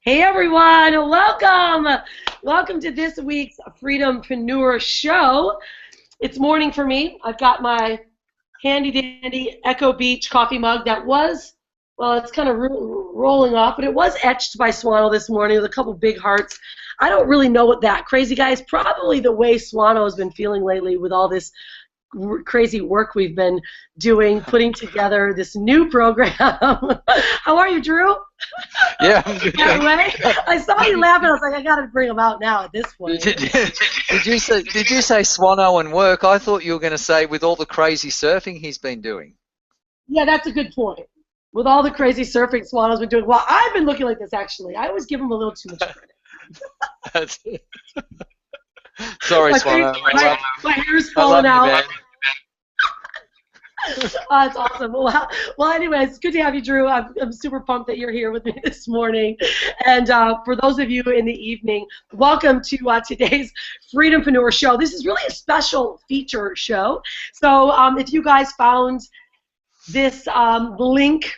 Hey everyone, welcome! Welcome to this week's Freedom-Preneur show. It's morning for me. I've got my handy-dandy Echo Beach coffee mug that was, well, it's kind of rolling off, but it was etched by Swano this morning with a couple big hearts. I don't really know what that crazy guy is. Probably the way Swano has been feeling lately with all this crazy work we've been doing, putting together this new program. How are you, Drew? Yeah, I'm good. I saw you laughing. I was like, I got to bring him out now at this point. Did you say Swano and work? I thought you were going to say with all the crazy surfing he's been doing. Yeah, that's a good point. With all the crazy surfing Swano's been doing. Well, I've been looking like this, actually. I always give him a little too much credit. Sorry, Swano. My hair's falling out. It's awesome. Well, anyways, it's good to have you, Drew. I'm super pumped that you're here with me this morning. And for those of you in the evening, welcome to today's Freedom-Preneur show. This is really a special feature show. So if you guys found this link,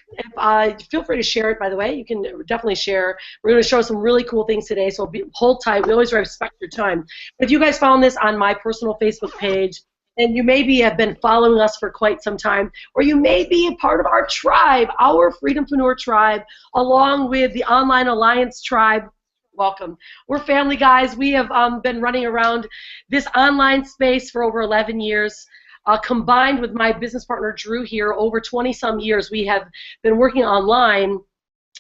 feel free to share it, by the way. You can definitely share. We're going to show some really cool things today, so hold tight. We always respect your time. But if you guys found this on my personal Facebook page, and you maybe have been following us for quite some time, or you may be a part of our tribe, our Freedom-Preneur tribe, along with the Online Alliance tribe. Welcome. We're family, guys. We have been running around this online space for over 11 years. Combined with my business partner, Drew, here, over 20-some years, we have been working online.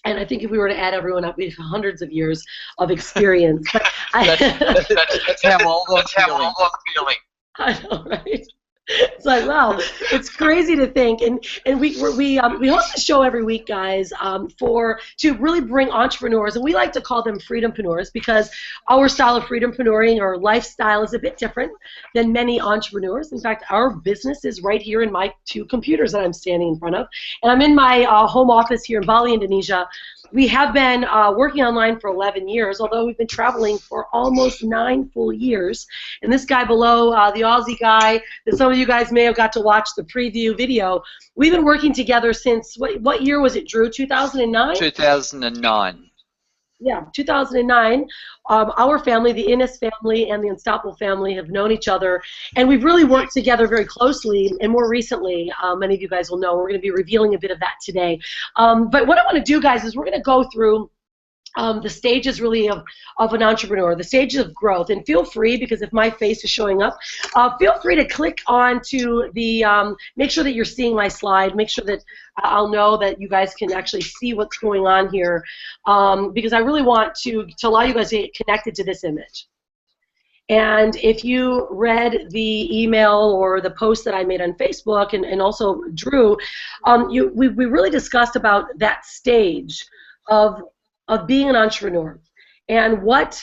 And I think if we were to add everyone up, we have hundreds of years of experience. But that's how old I'm feeling. I know, right? It's like, wow, it's crazy to think. And we host a show every week, guys, to really bring entrepreneurs, and we like to call them freedompreneurs because our style of freedompreneuring or lifestyle is a bit different than many entrepreneurs. In fact, our business is right here in my two computers that I'm standing in front of, and I'm in my home office here in Bali, Indonesia. We have been working online for 11 years, although we've been traveling for almost 9 full years. And this guy below, the Aussie guy that some of you guys may have got to watch the preview video, we've been working together since, what year was it, Drew, 2009? 2009. Yeah, 2009. Our family, the Innes family and the Unstoppable family, have known each other, and we've really worked together very closely. And more recently, many of you guys will know, we're going to be revealing a bit of that today. But what I want to do, guys, is we're going to go through the stages really of an entrepreneur, the stages of growth. And feel free, because if my face is showing up, feel free to click on to the, make sure that you're seeing my slide, make sure that I'll know that you guys can actually see what's going on here, because I really want to allow you guys to get connected to this image. And if you read the email or the post that I made on Facebook, and also Drew, we really discussed about that stage of being an entrepreneur and what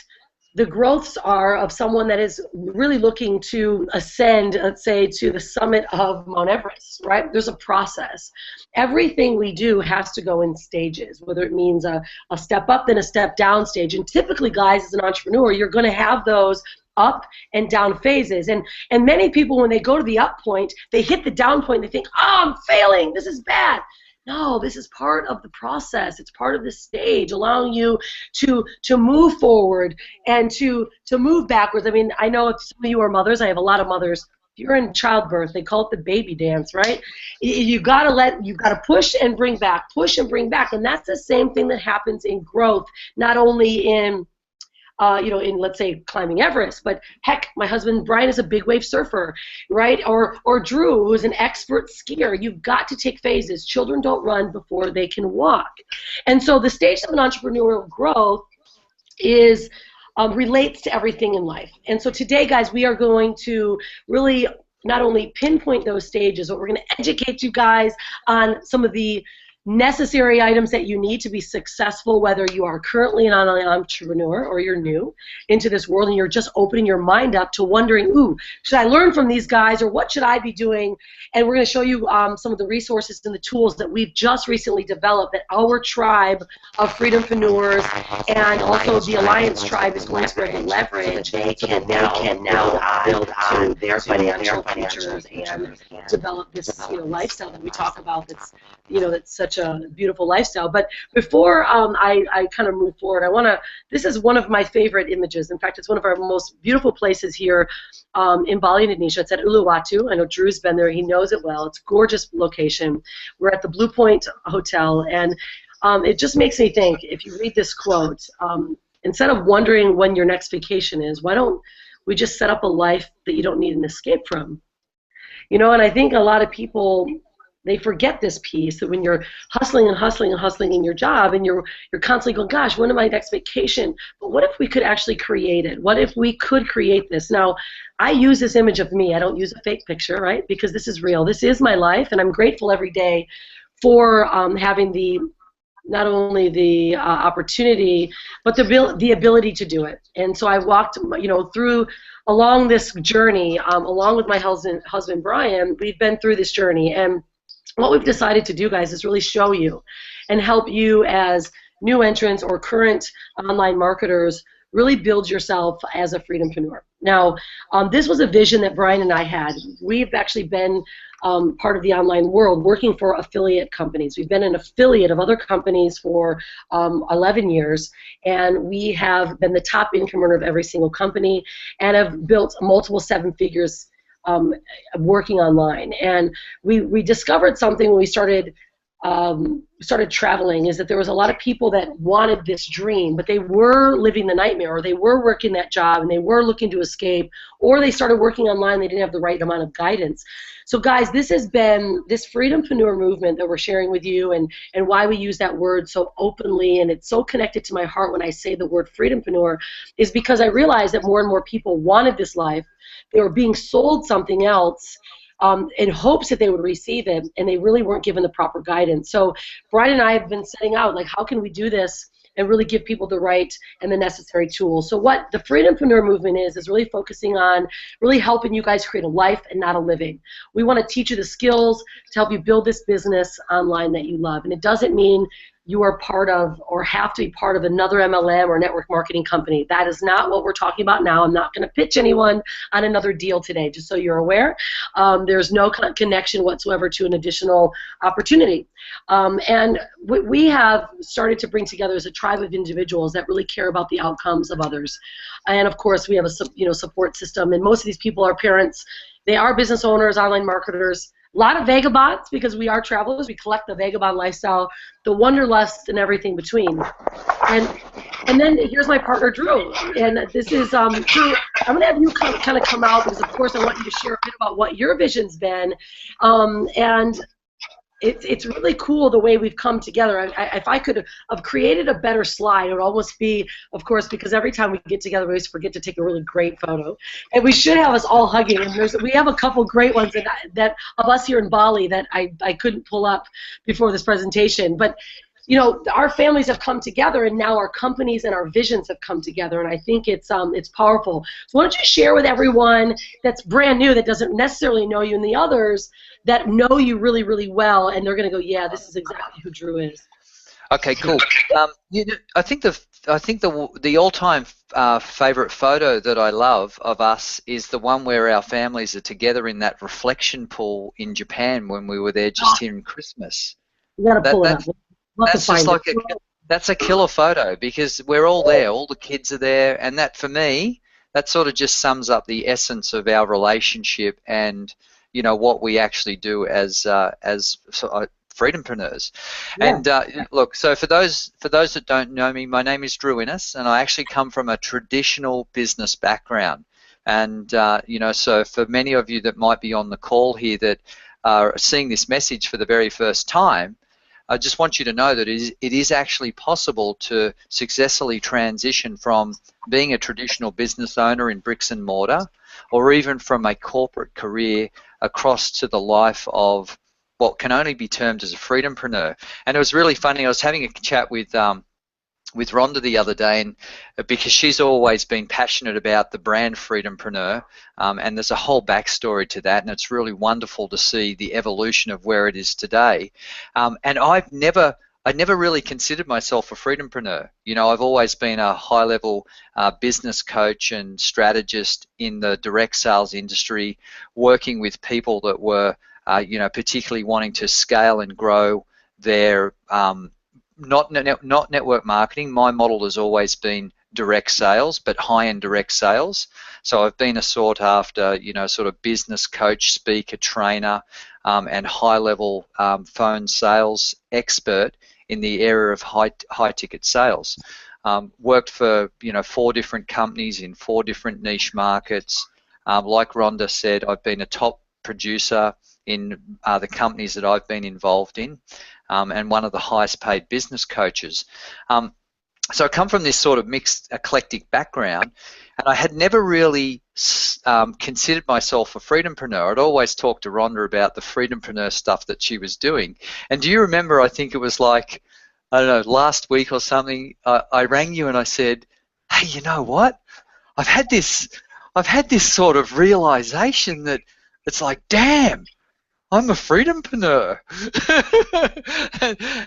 the growths are of someone that is really looking to ascend, let's say, to the summit of Mount Everest, right? There's a process. Everything we do has to go in stages, whether it means a step up, then a step down stage. And typically, guys, as an entrepreneur, you're going to have those up and down phases. And many people, when they go to the up point, they hit the down point, and they think, oh, I'm failing, this is bad. No, this is part of the process. It's part of the stage, allowing you to move forward and to move backwards. I mean, I know if some of you are mothers, I have a lot of mothers. If you're in childbirth, they call it the baby dance, right? You gotta push and bring back, and that's the same thing that happens in growth, not only in in, let's say, climbing Everest, but heck, my husband Brian is a big wave surfer, right? Or Drew, who's an expert skier. You've got to take phases. Children don't run before they can walk. And so the stage of an entrepreneurial growth is relates to everything in life. And so today, guys, we are going to really not only pinpoint those stages, but we're going to educate you guys on some of the necessary items that you need to be successful, whether you are currently an online entrepreneur or you're new into this world and you're just opening your mind up to wondering, ooh, should I learn from these guys, or what should I be doing? And we're going to show you some of the resources and the tools that we've just recently developed that our tribe of freedompreneurs and also the Alliance tribe is going to be able to leverage, so that they can now build on their financial futures and develop this lifestyle that we talk about that's that's such such a beautiful lifestyle. But before I kind of move forward, this is one of my favorite images. In fact, it's one of our most beautiful places here in Bali, Indonesia. It's at Uluwatu. I know Drew's been there. He knows it well. It's a gorgeous location. We're at the Blue Point Hotel, and it just makes me think, if you read this quote, instead of wondering when your next vacation is, why don't we just set up a life that you don't need an escape from? You know, and I think a lot of people, they forget this piece, that when you're hustling and hustling and hustling in your job, and you're constantly going, gosh, when am my next vacation? But what if we could actually create it? What if we could create this? Now, I use this image of me. I don't use a fake picture, right? Because this is real. This is my life, and I'm grateful every day for having not only the opportunity, but the ability to do it. And so I walked, along this journey, along with my husband Brian. We've been through this journey, and what we've decided to do, guys, is really show you and help you as new entrants or current online marketers really build yourself as a freedompreneur. Now, this was a vision that Brian and I had. We've actually been part of the online world working for affiliate companies. We've been an affiliate of other companies for 11 years, and we have been the top income earner of every single company and have built multiple seven figures working online. And we discovered something when we started traveling, is that there was a lot of people that wanted this dream, but they were living the nightmare, or they were working that job and they were looking to escape, or they started working online, they didn't have the right amount of guidance. So guys, this has been this Freedom-Preneur movement that we're sharing with you, and why we use that word so openly, and it's so connected to my heart when I say the word Freedom-Preneur, is because I realized that more and more people wanted this life. They were being sold something else in hopes that they would receive it, and they really weren't given the proper guidance. So Brian and I have been setting out, like, how can we do this and really give people the right and the necessary tools? So what the Freedom-Preneur movement is really focusing on really helping you guys create a life and not a living. We want to teach you the skills to help you build this business online that you love. And it doesn't mean you are part of or have to be part of another MLM or network marketing company. That is not what we're talking about now. I'm not going to pitch anyone on another deal today, just so you're aware. There's no connection whatsoever to an additional opportunity. And we have started to bring together as a tribe of individuals that really care about the outcomes of others. And of course, we have a support system. And most of these people are parents. They are business owners, online marketers. A lot of vagabonds, because we are travelers. We collect the vagabond lifestyle, the wanderlust, and everything between. And then here's my partner, Drew. And this is, Drew, I'm going to have you kind of come out, because, of course, I want you to share a bit about what your vision's been. And it's really cool the way we've come together. If I could have created a better slide, it would almost be, of course, because every time we get together, we always forget to take a really great photo. And we should have us all hugging. And we have a couple great ones that of us here in Bali that I couldn't pull up before this presentation. But you know, our families have come together, and now our companies and our visions have come together, and I think it's powerful. So why don't you share with everyone that's brand new, that doesn't necessarily know you, and the others that know you really, really well, and they're going to go, yeah, this is exactly who Drew is. Okay, cool. I think the all-time favorite photo that I love of us is the one where our families are together in that reflection pool in Japan when we were there just here in Christmas. You got to pull it up. That's just like that's a killer photo, because we're all there, all the kids are there, and that, for me, that sort of just sums up the essence of our relationship and, you know, what we actually do as freedompreneurs. Yeah. And look, so for those that don't know me, my name is Drew Innes, and I actually come from a traditional business background. And you know, so for many of you that might be on the call here that are seeing this message for the very first time, I just want you to know that it is actually possible to successfully transition from being a traditional business owner in bricks and mortar, or even from a corporate career across to the life of what can only be termed as a freedompreneur. And it was really funny. I was having a chat with Rhonda the other day, and because she's always been passionate about the brand Freedom-Preneur, and there's a whole backstory to that, and it's really wonderful to see the evolution of where it is today. And I never really considered myself a Freedom-Preneur. You know, I've always been a high-level business coach and strategist in the direct sales industry, working with people that were, you know, particularly wanting to scale and grow they're not network marketing. My model has always been direct sales, but high-end direct sales. So I've been a sought after, sort of business coach, speaker, trainer, and high-level phone sales expert in the area of high-ticket sales. Worked for 4 different companies in 4 different niche markets. Like Rhonda said, I've been a top producer in the companies that I've been involved in, and one of the highest paid business coaches. So I come from this sort of mixed, eclectic background, and I had never really considered myself a freedompreneur. I'd always talked to Rhonda about the freedompreneur stuff that she was doing. And do you remember, I think it was like, I don't know, last week or something, I rang you and I said, hey, you know what? I've had this sort of realization that it's like, damn, I'm a freedompreneur.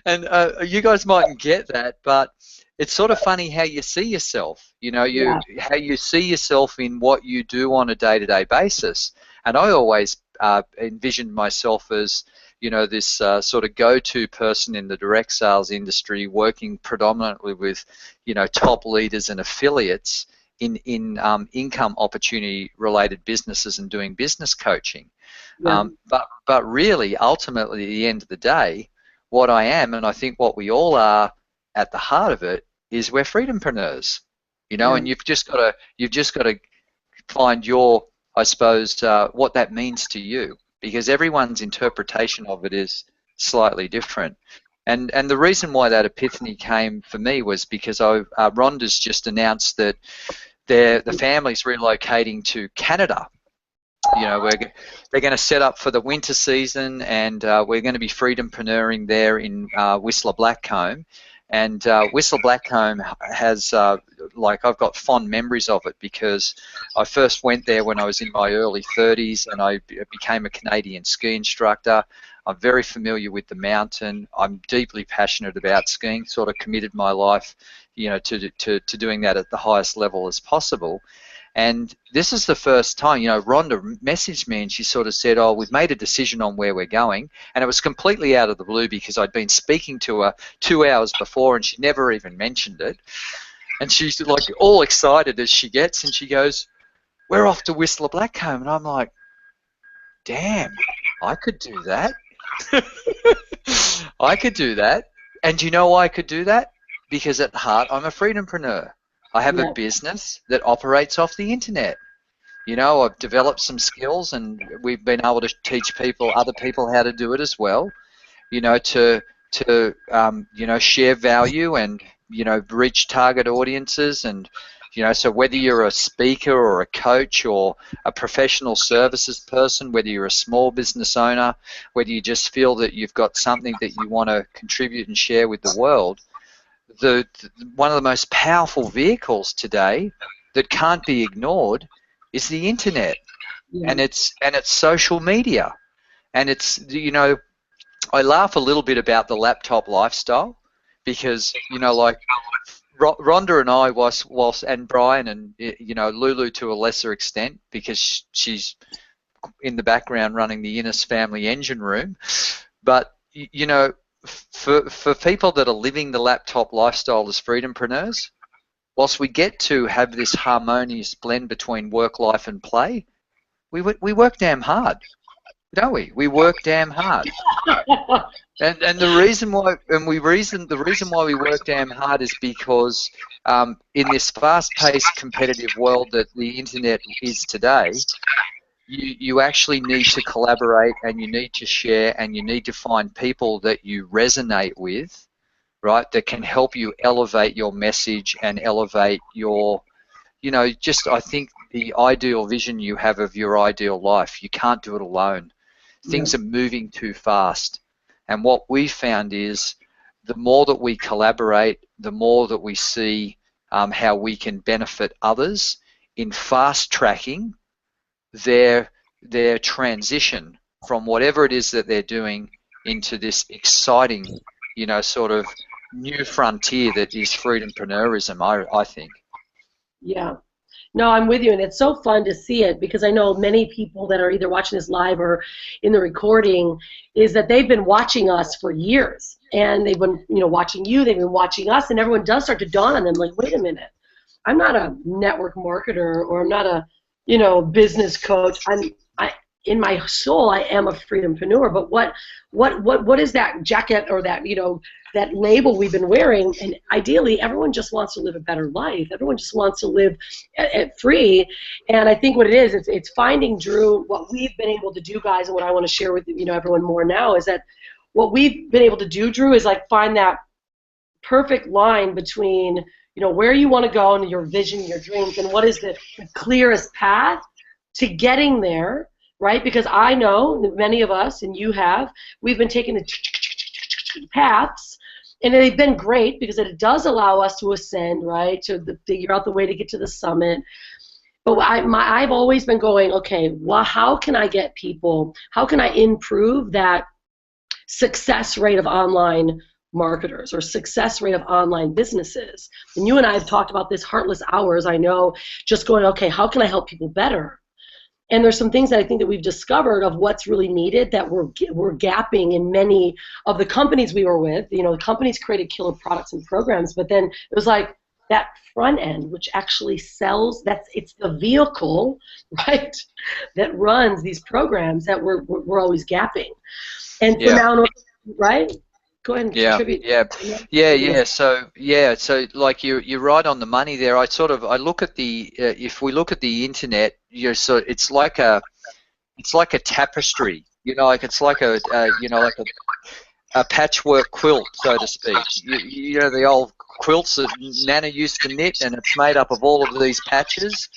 and you guys mightn't get that, but it's sort of funny how you see yourself, how you see yourself in what you do on a day-to-day basis. And I always envisioned myself as, this sort of go-to person in the direct sales industry, working predominantly with, top leaders and affiliates in income opportunity related businesses and doing business coaching. Yeah. But really, ultimately, at the end of the day, what I am, and I think what we all are at the heart of it, is we're freedompreneurs, and you've just got to find your, I suppose, what that means to you, because everyone's interpretation of it is slightly different. And the reason why that epiphany came for me was because Rhonda's just announced that the family's relocating to Canada. They're going to set up for the winter season, and we're going to be freedompreneuring there in Whistler Blackcomb. And Whistler Blackcomb has, I've got fond memories of it because I first went there when I was in my early 30s, and I became a Canadian ski instructor. I'm very familiar with the mountain. I'm deeply passionate about skiing, sort of committed my life, to doing that at the highest level as possible. And this is the first time, Rhonda messaged me and she sort of said, oh, we've made a decision on where we're going. And it was completely out of the blue because I'd been speaking to her 2 hours before and she never even mentioned it. And she's like all excited as she gets, and she goes, we're off to Whistler Blackcomb. And I'm like, damn, I could do that. I could do that. And do you know why I could do that? Because at heart, I'm a freedompreneur. I have a business that operates off the internet. I've developed some skills, and we've been able to teach other people how to do it as well. To share value and reach target audiences, and so whether you're a speaker or a coach or a professional services person, whether you're a small business owner, whether you just feel that you've got something that you want to contribute and share with the world. One of the most powerful vehicles today that can't be ignored is the internet, and it's social media, and it's I laugh a little bit about the laptop lifestyle because Rhonda and I whilst and Brian and Lulu to a lesser extent because she's in the background running the Innes family engine room, but For people that are living the laptop lifestyle as freedompreneurs, whilst we get to have this harmonious blend between work, life, and play, we work damn hard, don't we? We work damn hard, and the reason why we work damn hard is because in this fast-paced, competitive world that the internet is today. You actually need to collaborate, and you need to share, and you need to find people that you resonate with, right, that can help you elevate your message and elevate your, I think the ideal vision you have of your ideal life. You can't do it alone. Things are moving too fast. And what we found is the more that we collaborate, the more that we see how we can benefit others in fast-tracking their transition from whatever it is that they're doing into this exciting, sort of new frontier that is freedompreneurism, I think. Yeah. No, I'm with you, and it's so fun to see it because I know many people that are either watching this live or in the recording is that they've been watching us for years. and they've been, you know, watching you, they've been watching us, and everyone does start to dawn on them, like, wait a minute, I'm not a network marketer, or I'm not a, you know, business coach. In my soul, I am a freedom-preneur. But what is that jacket, or that, you know, that label we've been wearing? And ideally, everyone just wants to live a better life. Everyone just wants to live free. And I think what it is, it's finding, Drew, what we've been able to do, guys, and what I want to share with, you know, everyone more now is that what we've been able to do, Drew, is like find that perfect line between, you know, where you want to go and your vision, your dreams, and what is the clearest path to getting there, right? Because I know that many of us, and you have, we've been taking the paths, and they've been great because it does allow us to ascend, right, to figure out the way to get to the summit. But I've always been going, okay, well, how can I get people, how can I improve that success rate of online marketers, or success rate of online businesses? And you and I have talked about this heartless hours, I know, just going, okay, how can I help people better? And there's some things that I think that we've discovered of what's really needed that we're gapping in many of the companies we were with. You know, the companies created killer products and programs, but then it was like that front end, which actually sells, it's the vehicle, right, that runs these programs that we're always gapping. And so now, right? Go ahead and contribute. So like you're right on the money there. I look at the if we look at the internet, it's like a tapestry. You know, like it's like a patchwork quilt, so to speak. You know, the old quilts that Nana used to knit, and it's made up of all of these patches.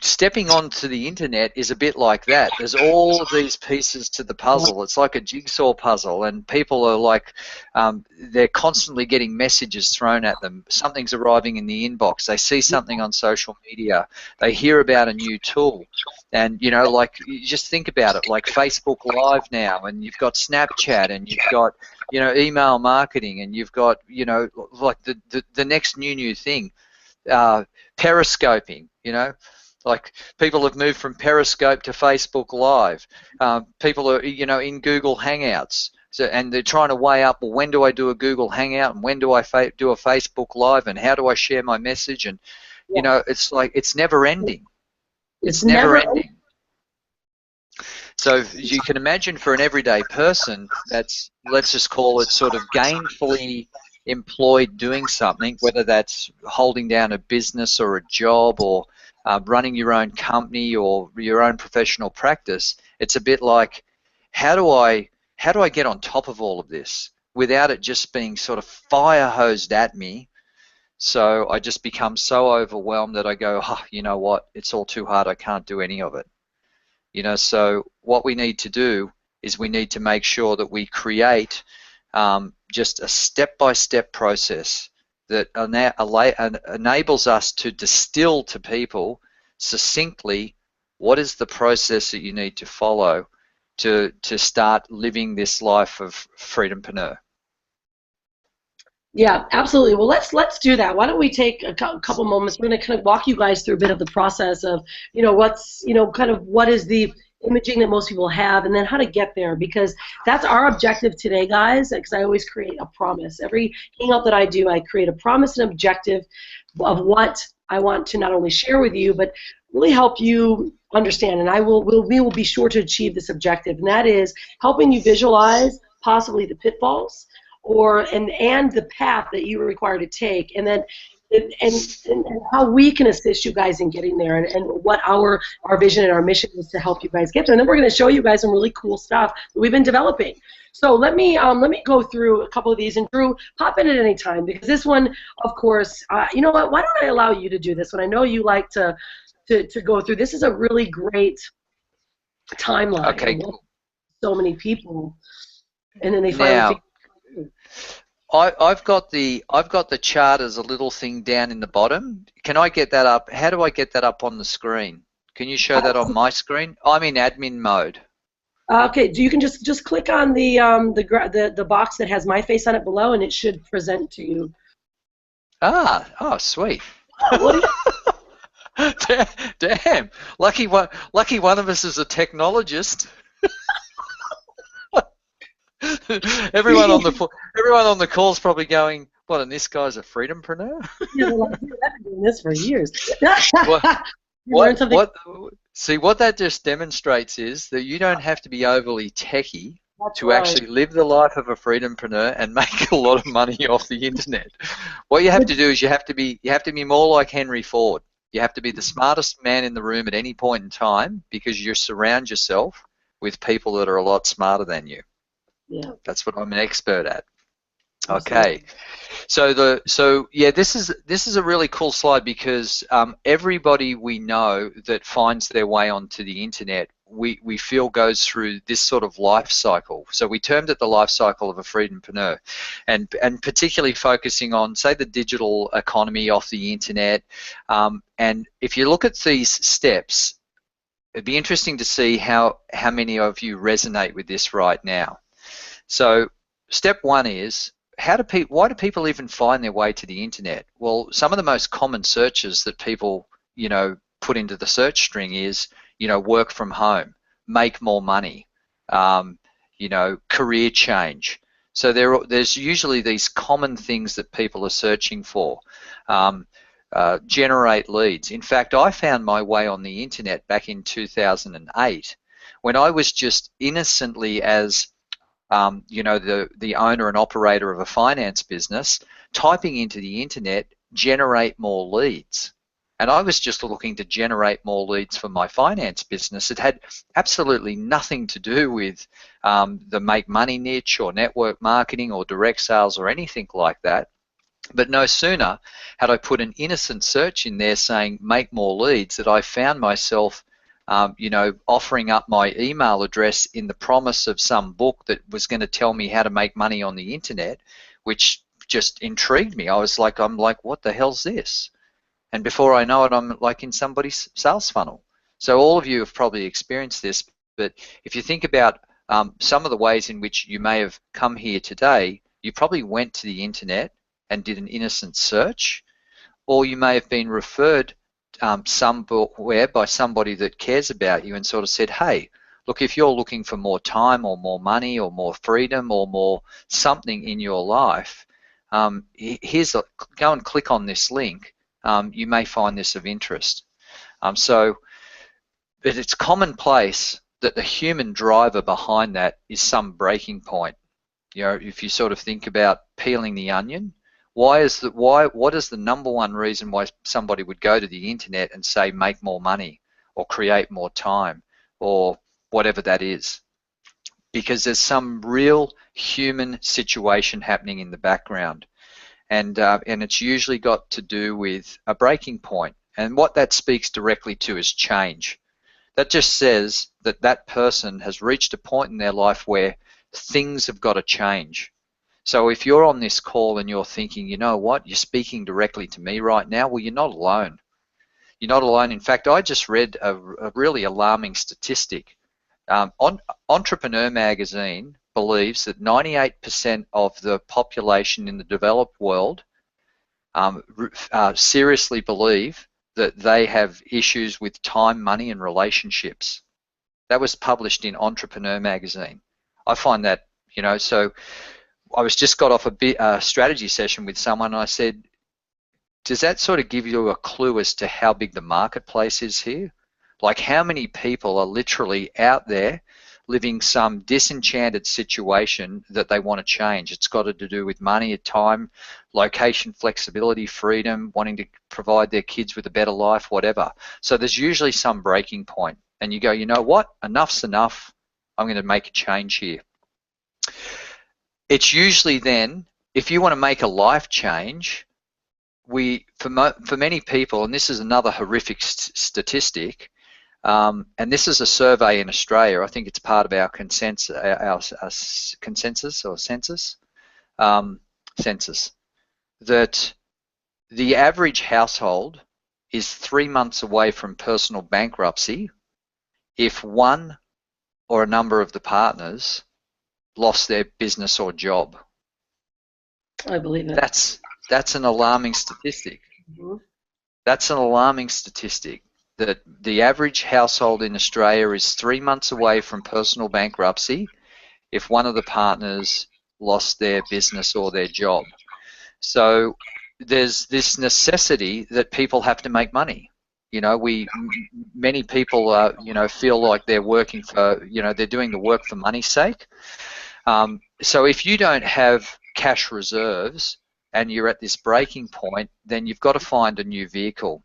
Stepping onto the internet is a bit like that. There's all of these pieces to the puzzle. It's like a jigsaw puzzle, and people are like, they're constantly getting messages thrown at them. Something's arriving in the inbox. They see something on social media. They hear about a new tool. And, you know, like, you just think about it, like Facebook Live now, and you've got Snapchat, and you've got, you know, email marketing, and you've got, you know, like the next new thing, periscoping, you know. Like, people have moved from Periscope to Facebook Live. People are, you know, in Google Hangouts. So, and they're trying to weigh up, well, when do I do a Google Hangout, and when do I do a Facebook Live, and how do I share my message? And, you know, it's like, it's never ending. It's never ending. So you can imagine, for an everyday person that's, let's just call it, sort of gainfully employed doing something, whether that's holding down a business or a job, or running your own company or your own professional practice, it's a bit like, how do I get on top of all of this without it just being sort of fire hosed at me? So I just become so overwhelmed that I go, oh, you know what, it's all too hard, I can't do any of it. You know, so what we need to do is we need to make sure that we create just a step-by-step process that enables us to distill to people succinctly what is the process that you need to follow to start living this life of Freedom-Preneur. Yeah, absolutely. Well, let's do that. Why don't we take a couple moments? We're going to kind of walk you guys through a bit of the process of, you know, what's, you know, kind of what is the imaging that most people have, and then how to get there, because that's our objective today, guys, because I always create a promise. Every hangout that I do, I create a promise and objective of what I want to not only share with you, but really help you understand, and we will be sure to achieve this objective, and that is helping you visualize possibly the pitfalls and the path that you are required to take, and then and how we can assist you guys in getting there, and what our vision and our mission is to help you guys get there. And then we're going to show you guys some really cool stuff that we've been developing. So let me go through a couple of these, and Drew, pop in at any time, because this one, of course, you know what? Why don't I allow you to do this one? I know you like to go through. This is a really great timeline. Okay, cool. So many people, and then they finally. I've got the chart as a little thing down in the bottom. Can I get that up? How do I get that up on the screen? Can you show that on my screen? I'm in admin mode. Okay, you can just click on the box that has my face on it below, and it should present to you. Oh, sweet. Damn, lucky one of us is a technologist. everyone on the call is probably going, "What? And this guy's a freedom-preneur?" Yeah, they're like, dude, I've been doing this for years. You learn What, something. what, see, what that just demonstrates is that you don't have to be overly techie That's to right. actually live the life of a freedom-preneur and make a lot of money off the internet. What you have to do is you have to be more like Henry Ford. You have to be the smartest man in the room at any point in time because you surround yourself with people that are a lot smarter than you. Yeah. That's what I'm an expert at. Absolutely. Okay. So yeah, this is a really cool slide because everybody we know that finds their way onto the internet, we feel goes through this sort of life cycle. So we termed it the life cycle of a freedom-preneur, and particularly focusing on, say, the digital economy off the internet. And if you look at these steps, it'd be interesting to see how many of you resonate with this right now. So step one is, why do people even find their way to the internet? Well, some of the most common searches that people, put into the search string is, work from home, make more money, career change. So there's usually these common things that people are searching for. Generate leads. In fact, I found my way on the internet back in 2008 when I was just innocently as the owner and operator of a finance business, typing into the internet, generate more leads. And I was just looking to generate more leads for my finance business. It had absolutely nothing to do with the make money niche or network marketing or direct sales or anything like that. But no sooner had I put an innocent search in there saying make more leads that I found myself offering up my email address in the promise of some book that was going to tell me how to make money on the internet, which just intrigued me. I'm like, what the hell's this? And before I know it, I'm like in somebody's sales funnel. So all of you have probably experienced this, but if you think about some of the ways in which you may have come here today, you probably went to the internet and did an innocent search, or you may have been referred somewhere by somebody that cares about you and sort of said, hey, look, if you're looking for more time or more money or more freedom or more something in your life, go and click on this link. You may find this of interest. But it's commonplace that the human driver behind that is some breaking point. If you sort of think about peeling the onion, what is the number one reason why somebody would go to the internet and say make more money or create more time or whatever that is? Because there's some real human situation happening in the background, and it's usually got to do with a breaking point. And what that speaks directly to is change. That just says that that person has reached a point in their life where things have got to change. So if you're on this call and you're thinking, you know what, you're speaking directly to me right now, well, you're not alone. You're not alone. In fact, I just read a really alarming statistic. Entrepreneur magazine believes that 98% of the population in the developed world seriously believe that they have issues with time, money, and relationships. That was published in Entrepreneur magazine. I find that, so I just got off a strategy session with someone, and I said, does that sort of give you a clue as to how big the marketplace is here? Like how many people are literally out there living some disenchanted situation that they want to change? It's got to do with money, time, location, flexibility, freedom, wanting to provide their kids with a better life, whatever. So there's usually some breaking point, and you go, you know what, enough's enough. I'm going to make a change here. It's usually then, if you want to make a life change, for many people, and this is another horrific statistic, and this is a survey in Australia. I think it's part of our consensus, or census, that the average household is 3 months away from personal bankruptcy if one or a number of the partners lost their business or job. I believe it. That's an alarming statistic. Mm-hmm. That's an alarming statistic, that the average household in Australia is 3 months away from personal bankruptcy if one of the partners lost their business or their job. So there's this necessity that people have to make money. You know, many people, you know, feel like they're working for, you know, they're doing the work for money's sake. So if you don't have cash reserves and you're at this breaking point, then you've got to find a new vehicle.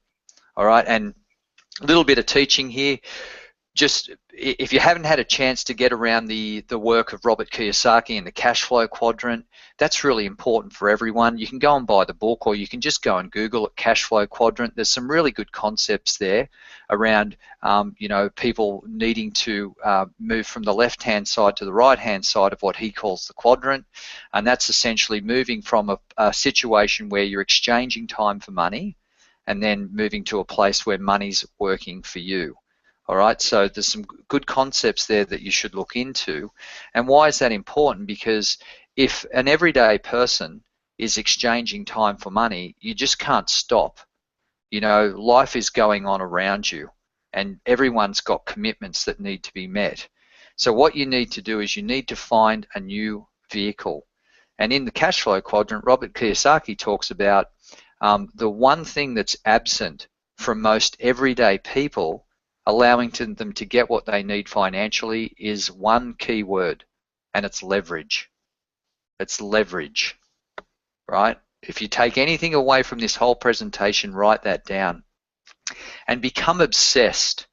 All right, and a little bit of teaching here. Just if you haven't had a chance to get around the work of Robert Kiyosaki and the cash flow quadrant, that's really important for everyone. You can go and buy the book, or you can just go and Google it, cash flow quadrant. There's some really good concepts there around, you know, people needing to move from the left-hand side to the right-hand side of what he calls the quadrant, and that's essentially moving from a situation where you're exchanging time for money, and then moving to a place where money's working for you. All right, so there's some good concepts there that you should look into. And why is that important? Because if an everyday person is exchanging time for money, you just can't stop. You know, life is going on around you, and everyone's got commitments that need to be met. So what you need to do is you need to find a new vehicle. And in the cash flow quadrant, Robert Kiyosaki talks about the one thing that's absent from most everyday people allowing them to get what they need financially is one key word, and it's leverage. It's leverage, right? If you take anything away from this whole presentation, write that down and become obsessed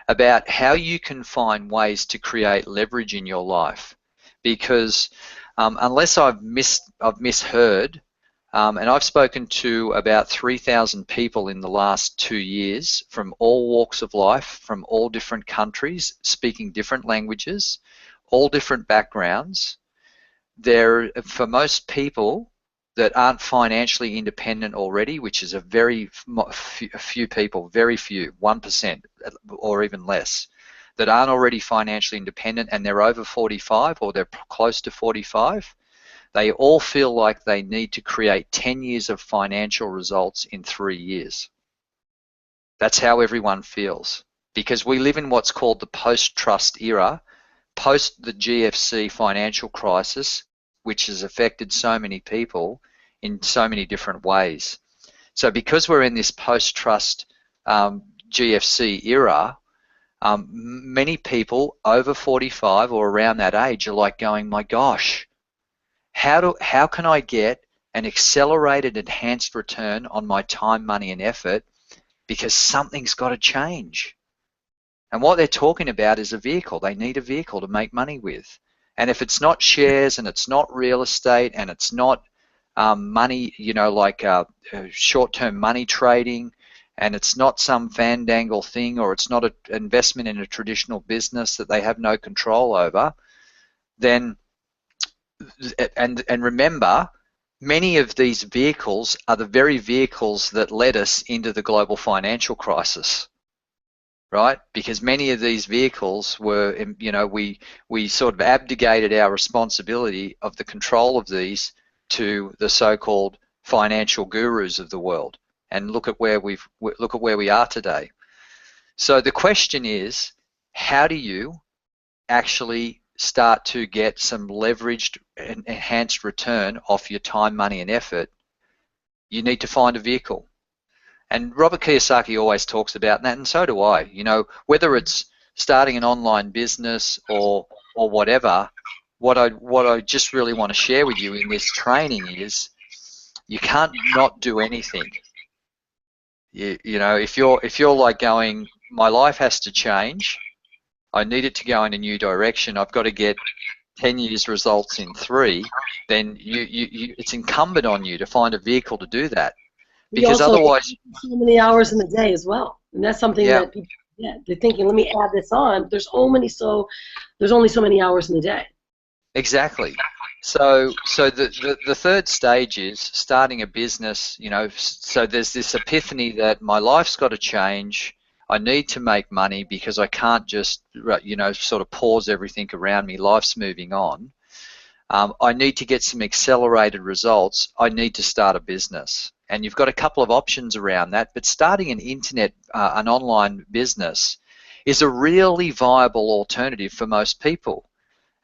about how you can find ways to create leverage in your life. Because unless I've misheard, and I've spoken to about 3,000 people in the last 2 years from all walks of life, from all different countries, speaking different languages, all different backgrounds. For most people that aren't financially independent already, which is a very few people, very few, 1% or even less, that aren't already financially independent and they're over 45 or they're close to 45, they all feel like they need to create 10 years of financial results in 3 years. That's how everyone feels, because we live in what's called the post-trust era, post the GFC financial crisis, which has affected so many people in so many different ways. So because we're in this post-trust GFC era, many people over 45 or around that age are like going, my gosh, how can I get an accelerated, enhanced return on my time, money, and effort, because something's got to change. And what they're talking about is a vehicle. They need a vehicle to make money with. And if it's not shares and it's not real estate and it's not money, you know, like short-term money trading, and it's not some fandangle thing, or it's not an investment in a traditional business that they have no control over, then and remember, many of these vehicles are the very vehicles that led us into the global financial crisis, right? Because many of these vehicles were, you know, we sort of abdicated our responsibility of the control of these to the so-called financial gurus of the world, and look at where we are today. So the question is, how do you actually start to get some leveraged and enhanced return off your time, money, and effort? You need to find a vehicle. And Robert Kiyosaki always talks about that, and so do I. You know, whether it's starting an online business or whatever, what I just really want to share with you in this training is you can't not do anything. You know, if you're like going, my life has to change, I need it to go in a new direction, I've got to get 10 years results in 3, then it's incumbent on you to find a vehicle to do that. Because otherwise, so many hours in the day as well, and that's something that people forget. They're thinking, let me add this on. There's only so many hours in the day. Exactly. So the third stage is starting a business. You know, so there's this epiphany that my life's got to change. I need to make money because I can't just, you know, sort of pause everything around me. Life's moving on. I need to get some accelerated results. I need to start a business. And you've got a couple of options around that, but starting an an online business is a really viable alternative for most people.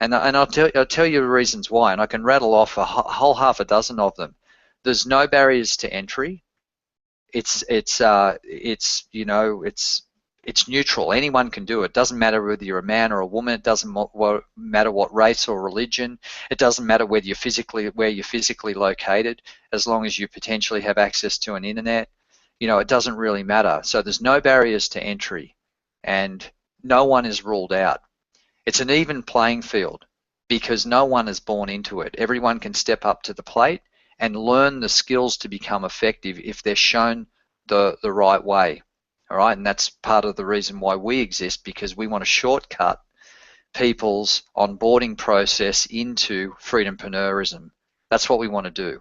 And I'll tell you the reasons why, and I can rattle off a whole half a dozen of them. There's no barriers to entry. It's neutral. Anyone can do it. It doesn't matter whether you're a man or a woman. It doesn't matter what race or religion. It doesn't matter where you're physically located, as long as you potentially have access to an internet. It doesn't really matter. So there's no barriers to entry, and no one is ruled out. It's an even playing field because no one is born into it. Everyone can step up to the plate and learn the skills to become effective if they're shown the right way. All right, and that's part of the reason why we exist, because we want to shortcut people's onboarding process into freedompreneurism. That's what we want to do.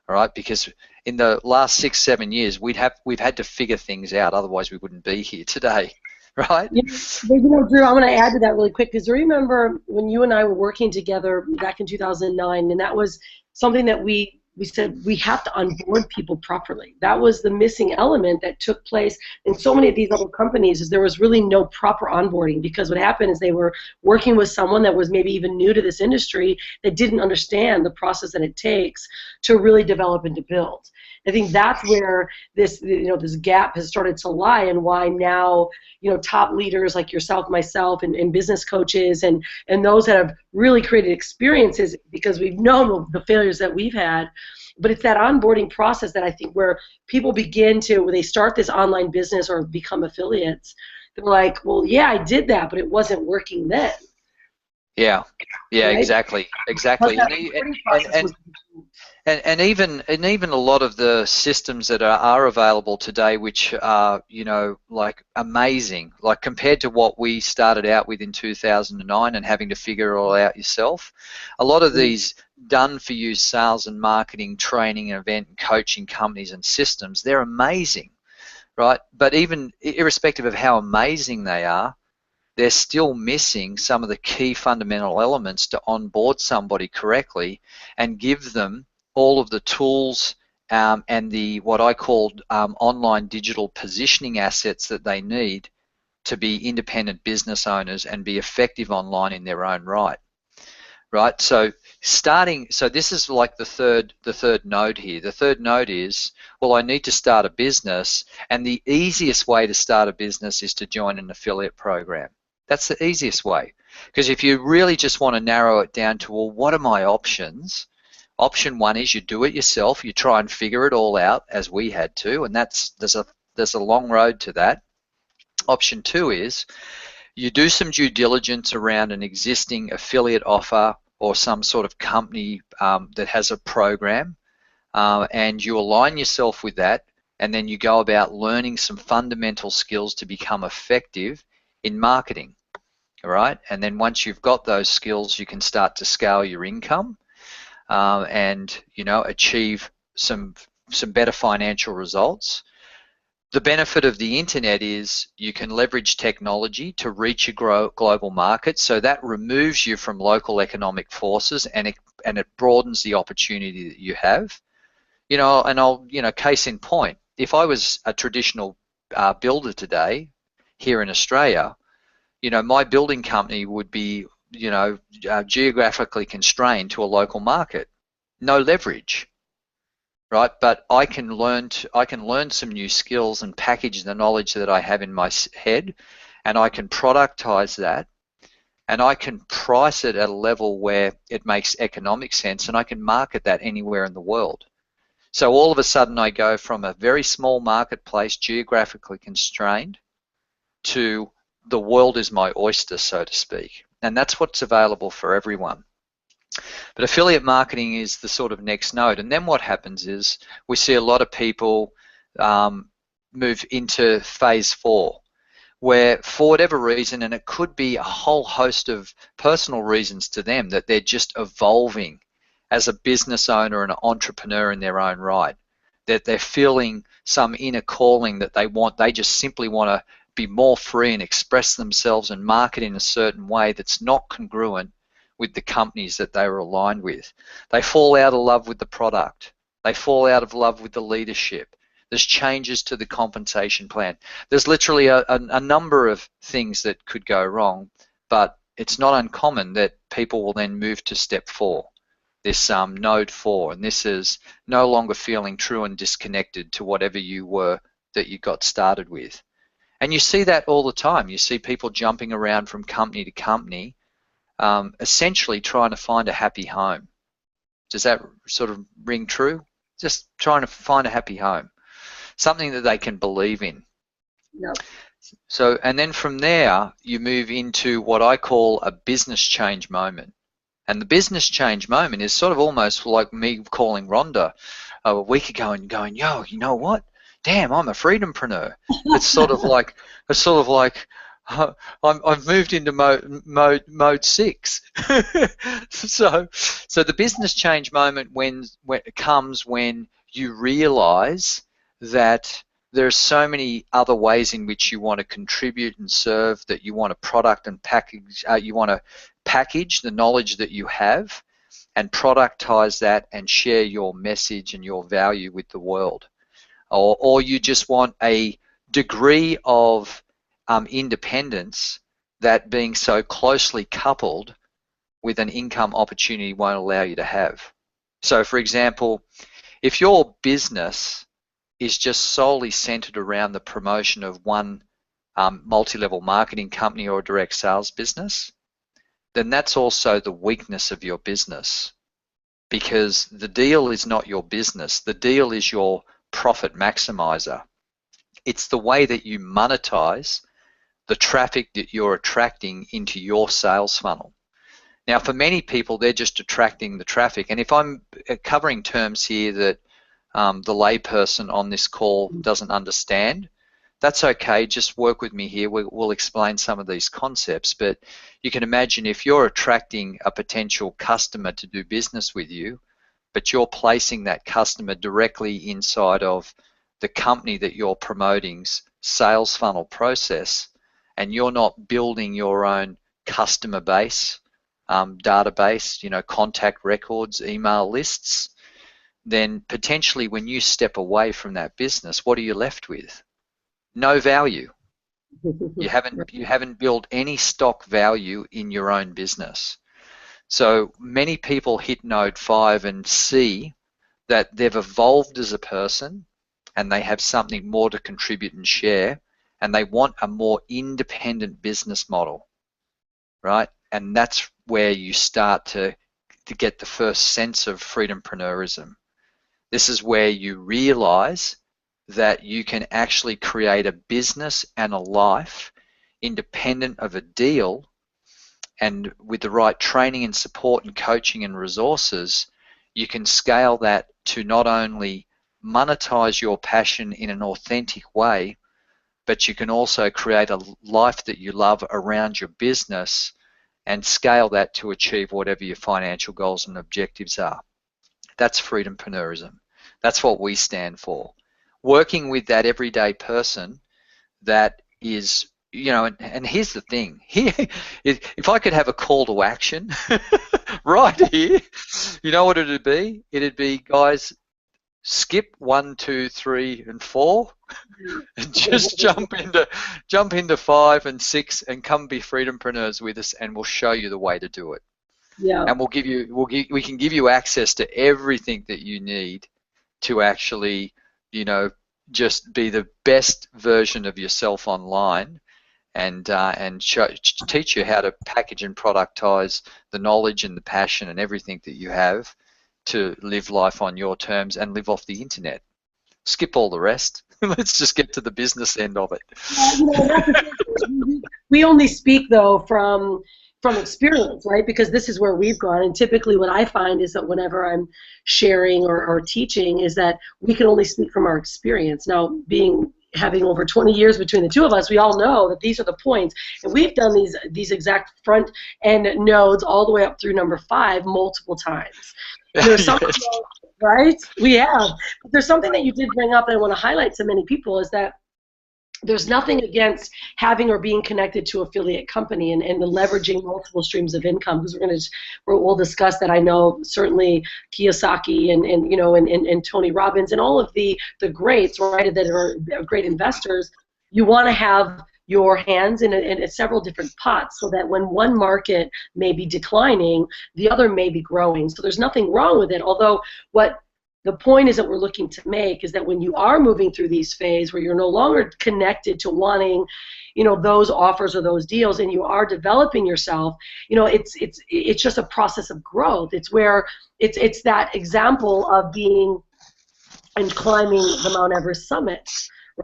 All right, because in the last 6-7 years we've had to figure things out, otherwise we wouldn't be here today. Right? Drew, I'm going to add to that really quick, because remember when you and I were working together back in 2009, and that was something that we said we have to onboard people properly. That was the missing element that took place in so many of these other companies, is there was really no proper onboarding, because what happened is they were working with someone that was maybe even new to this industry that didn't understand the process that it takes to really develop and to build. I think that's where this gap has started to lie, and why now top leaders like yourself, myself, and business coaches and those that have really created experiences, because we've known the failures that we've had. But it's that onboarding process that I think where people begin to, when they start this online business or become affiliates, they're like, well, yeah, I did that, but it wasn't working then. Yeah, Right? exactly. And even a lot of the systems that are available today, which are like amazing, like compared to what we started out with in 2009 and having to figure it all out yourself, a lot of these done-for-you sales and marketing, training, and event and coaching companies and systems, they're amazing, right? But even irrespective of how amazing they are, they're still missing some of the key fundamental elements to onboard somebody correctly and give them all of the tools and the what I called online digital positioning assets that they need to be independent business owners and be effective online in their own right. Right. So this is like the third node here. The third node is, well, I need to start a business, and the easiest way to start a business is to join an affiliate program. That's the easiest way, because if you really just want to narrow it down to, well, what are my options? Option one is you do it yourself. You try and figure it all out, as we had to, and there's a long road to that. Option two is you do some due diligence around an existing affiliate offer or some sort of company that has a program, and you align yourself with that, and then you go about learning some fundamental skills to become effective in marketing. All right, and then once you've got those skills, you can start to scale your income and achieve some better financial results. The benefit of the internet is you can leverage technology to reach a global market, so that removes you from local economic forces, and it broadens the opportunity that you have. And I'll case in point, if I was a traditional builder today here in Australia, my building company would be, geographically constrained to a local market, no leverage, right? But I can learn some new skills and package the knowledge that I have in my head, and I can productize that, and I can price it at a level where it makes economic sense, and I can market that anywhere in the world. So all of a sudden I go from a very small marketplace, geographically constrained, to the world is my oyster, so to speak. And that's what's available for everyone. But affiliate marketing is the sort of next node. And then what happens is we see a lot of people move into phase 4, where for whatever reason, and it could be a whole host of personal reasons to them, that they're just evolving as a business owner and an entrepreneur in their own right, that they're feeling some inner calling that they just simply want to be more free and express themselves and market in a certain way that's not congruent with the companies that they were aligned with. They fall out of love with the product. They fall out of love with the leadership. There's changes to the compensation plan. There's literally a number of things that could go wrong, but it's not uncommon that people will then move to step 4, this node 4, and this is no longer feeling true and disconnected to whatever you were that you got started with. And you see that all the time. You see people jumping around from company to company, essentially trying to find a happy home. Does that sort of ring true? Just trying to find a happy home, something that they can believe in. Yep. So, and then from there, you move into what I call a business change moment. And the business change moment is sort of almost like me calling Rhonda a week ago and going, yo, you know what? Damn, I'm a freedom-preneur. It's sort of like, I've moved into mode 6. So the business change moment when it comes when you realize that there's so many other ways in which you want to contribute and serve, that you want to product and package, you want to package the knowledge that you have and productize that and share your message and your value with the world. Or you just want a degree of independence that being so closely coupled with an income opportunity won't allow you to have. So for example, if your business is just solely centered around the promotion of one multi-level marketing company or direct sales business, then that's also the weakness of your business, because the deal is not your business. The deal is your profit maximizer. It's the way that you monetize the traffic that you're attracting into your sales funnel. Now, for many people, they're just attracting the traffic. And if I'm covering terms here that the layperson on this call doesn't understand, that's okay. Just work with me here. We'll explain some of these concepts. But you can imagine if you're attracting a potential customer to do business with you, but you're placing that customer directly inside of the company that you're promoting's sales funnel process, and you're not building your own customer base, database, contact records, email lists, then potentially when you step away from that business, what are you left with? No value. You haven't built any stock value in your own business. So many people hit node 5 and see that they've evolved as a person and they have something more to contribute and share, and they want a more independent business model, right? And that's where you start to get the first sense of freedompreneurism. This is where you realize that you can actually create a business and a life independent of a deal, and with the right training and support and coaching and resources, you can scale that to not only monetize your passion in an authentic way, but you can also create a life that you love around your business and scale that to achieve whatever your financial goals and objectives are. That's freedompreneurism. That's what we stand for. Working with that everyday person that is, and here's the thing. Here, if I could have a call to action right here, you know what it'd be? It'd be, guys, skip 1, 2, 3, and 4, and just jump into 5 and 6, and come be freedompreneurs with us, and we'll show you the way to do it. Yeah. And we can give you access to everything that you need to actually, just be the best version of yourself online, and teach you how to package and productize the knowledge and the passion and everything that you have to live life on your terms and live off the internet. Skip all the rest. Let's just get to the business end of it. We only speak, though, from experience, right? Because this is where we've gone. And typically what I find is that whenever I'm sharing or teaching is that we can only speak from our experience. Now, having over 20 years between the two of us, we all know that these are the points. And we've done these exact front end nodes all the way up through number 5 multiple times. There's something, yes. Right? We have. But there's something that you did bring up that I want to highlight to many people, is that there's nothing against having or being connected to affiliate company and leveraging multiple streams of income, because we'll discuss that. I know certainly Kiyosaki and Tony Robbins and all of the greats, right, that are great investors. You want to have your hands in several different pots so that when one market may be declining, the other may be growing. So there's nothing wrong with it, although what the point is that we're looking to make is that when you are moving through these phases where you're no longer connected to wanting, those offers or those deals, and you are developing yourself, it's just a process of growth. It's where it's that example of being and climbing the Mount Everest summit,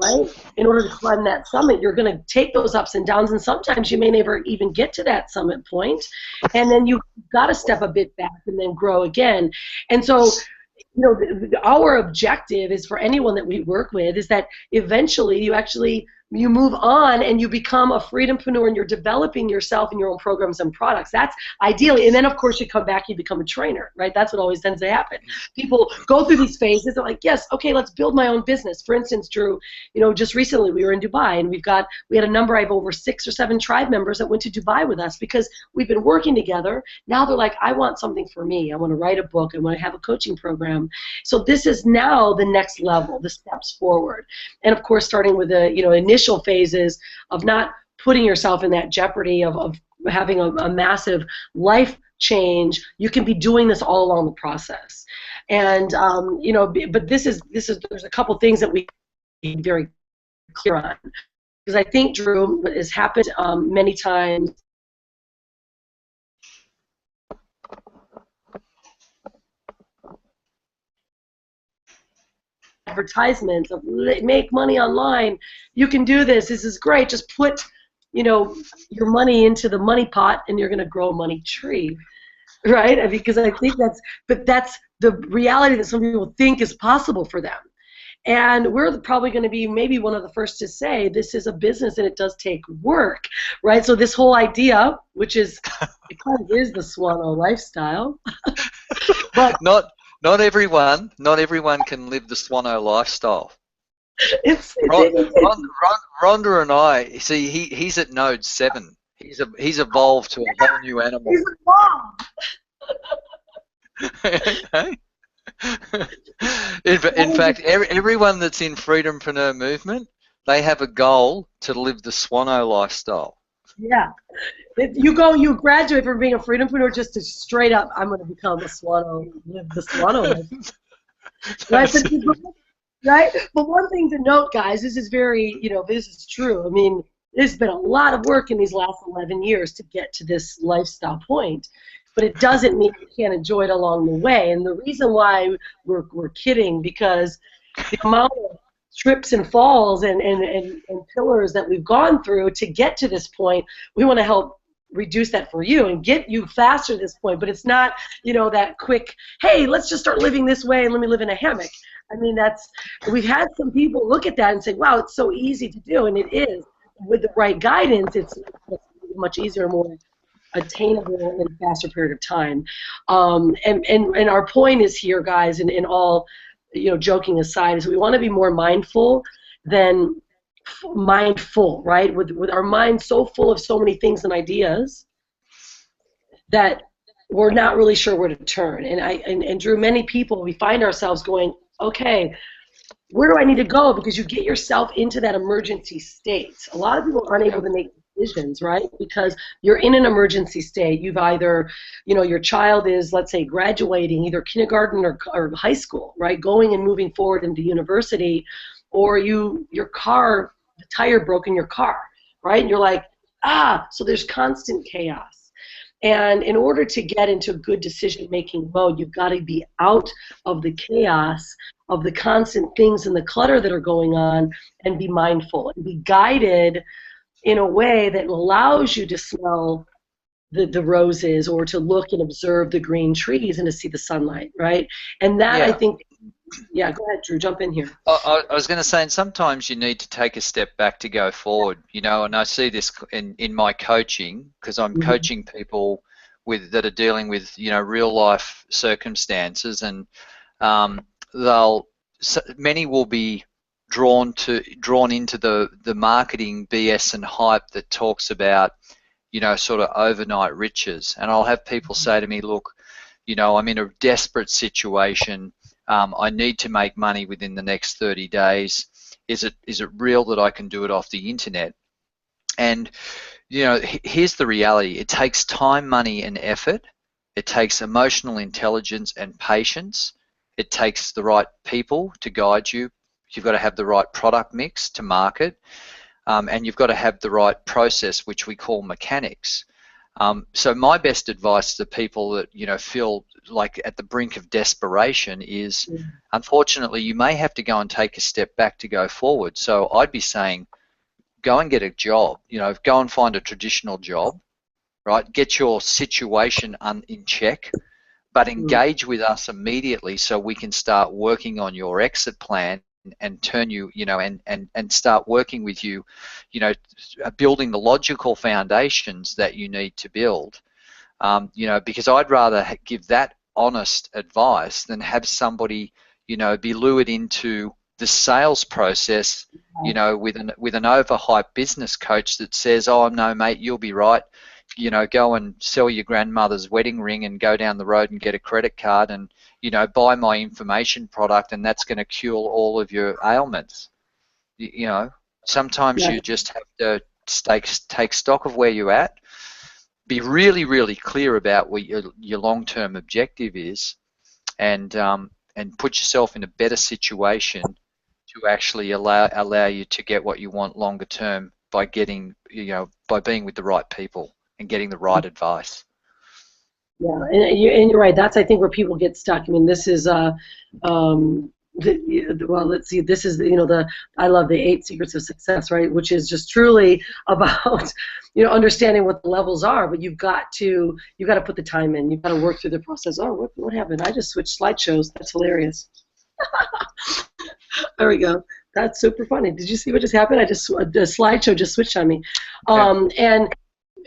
right? In order to climb that summit, you're going to take those ups and downs, and sometimes you may never even get to that summit point, and then you've got to step a bit back and then grow again. And so, our objective is for anyone that we work with is that eventually you move on and you become a freedompreneur and you're developing yourself and your own programs and products. That's ideally, and then of course you come back, you become a trainer, right? That's what always tends to happen. People go through these phases, they're like, yes, okay, let's build my own business. For instance, Drew, just recently we were in Dubai and we had a number, I have over 6 or 7 tribe members that went to Dubai with us because we've been working together. Now they're like, I want something for me. I want to write a book. I want to have a coaching program. So this is now the next level, the steps forward. And of course, starting with the initial phases of not putting yourself in that jeopardy of having a massive life change. You can be doing this all along the process. And but this is there's a couple things that we be very clear on, because I think, Drew, what has happened many times advertisements of make money online, you can do this is great, just put your money into the money pot and you're going to grow a money tree, right? Because I think that's the reality that some people think is possible for them. And we're probably going to be maybe one of the first to say this is a business and it does take work, right? So this whole idea, which is, it kind of is the Swano lifestyle. But not everyone can live the Swano lifestyle. Rhonda and I, see, he's at node 7. He's evolved to a whole new animal. He's evolved. In fact, everyone that's in Freedom-Preneur movement, they have a goal to live the Swano lifestyle. Yeah. You graduate from being a Freedom-Preneur just to straight up, I'm going to become a Swano, live the Swano life. Right? But one thing to note, guys, this is very, this is true. I mean, there's been a lot of work in these last 11 years to get to this lifestyle point. But it doesn't mean you can't enjoy it along the way. And the reason why we're kidding, because the amount of trips and falls and pillars that we've gone through to get to this point, we want to help reduce that for you and get you faster to this point. But it's not, that quick, hey, let's just start living this way and let me live in a hammock. I mean, we've had some people look at that and say, wow, it's so easy to do, and it is. With the right guidance, it's much easier, more attainable in a faster period of time. And our point is here, guys, and all, joking aside, is we want to be more mindful than mindful, right? With our minds so full of so many things and ideas that we're not really sure where to turn. And Drew, many people, we find ourselves going, okay, where do I need to go? Because you get yourself into that emergency state. A lot of people aren't able to make decisions, right? Because you're in an emergency state. You've either, your child is, let's say, graduating either kindergarten or high school, right? Going and moving forward into university, or your car, the tire broke in your car, right? And you're like, so there's constant chaos. And in order to get into a good decision-making mode, you've got to be out of the chaos of the constant things and the clutter that are going on, and be mindful and be guided in a way that allows you to smell the roses, or to look and observe the green trees and to see the sunlight, right? And that, I think, yeah, go ahead, Drew, jump in here. I was going to say, and sometimes you need to take a step back to go forward, and I see this in my coaching, because I'm coaching people that are dealing with, real life circumstances, and many will be drawn into the marketing BS and hype that talks about, sort of overnight riches. And I'll have people say to me, look, I'm in a desperate situation. I need to make money within the next 30 days. Is it real that I can do it off the internet? And here's the reality. It takes time, money, and effort. It takes emotional intelligence and patience. It takes the right people to guide you. You've got to have the right product mix to market, and you've got to have the right process, which we call mechanics. So my best advice to people that feel like at the brink of desperation is, unfortunately, you may have to go and take a step back to go forward. So I'd be saying, go and get a job. Go and find a traditional job, right? Get your situation in check, but engage with us immediately so we can start working on your exit plan and turn you, and start working with you, building the logical foundations that you need to build. Because I'd rather give that honest advice than have somebody, be lured into the sales process, with an overhyped business coach that says, "Oh no, mate, you'll be right. Go and sell your grandmother's wedding ring and go down the road and get a credit card and buy my information product, and that's going to cure all of your ailments." Sometimes you just have to take stock of where you're at, be really, really clear about what your long-term objective is, and put yourself in a better situation to actually allow you to get what you want longer term by by being with the right people and getting the right advice. Yeah, and you're right. That's, I think, where people get stuck. I mean, this is well, let's see. This is I love the 8 secrets of success, right? Which is just truly about understanding what the levels are. But you've got to put the time in. You've got to work through the process. Oh, what happened? I just switched slideshows. That's hilarious. There we go. That's super funny. Did you see what just happened? The slideshow just switched on me.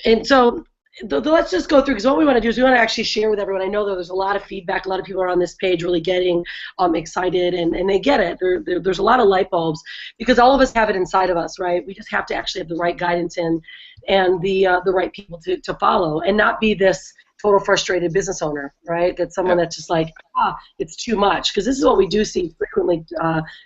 And so let's just go through, because what we want to do is we want to actually share with everyone. I know that there's a lot of feedback. A lot of people are on this page really getting excited, and they get it. There's a lot of light bulbs, because all of us have it inside of us, right? We just have to actually have the right guidance and the right people to follow, and not be this total frustrated business owner, right? That's someone that's just like, it's too much. Because this is what we do see frequently,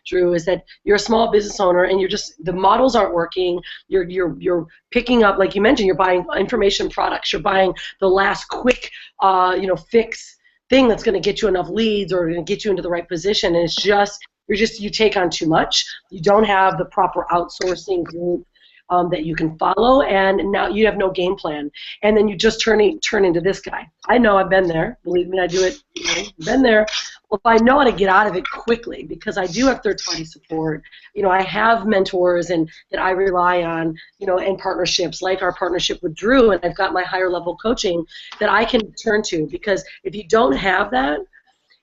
Drew, is that you're a small business owner and the models aren't working. You're picking up, like you mentioned, you're buying information products. You're buying the last quick, fix thing that's going to get you enough leads or going to get you into the right position. And it's just you take on too much. You don't have the proper outsourcing group that you can follow, and now you have no game plan, and then you just turn into this guy. I know, I've been there. Believe me, I do it. Been there. Well, if I know how to get out of it quickly, because I do have third-party support. I have mentors and that I rely on, and partnerships like our partnership with Drew, and I've got my higher level coaching that I can turn to. Because if you don't have that,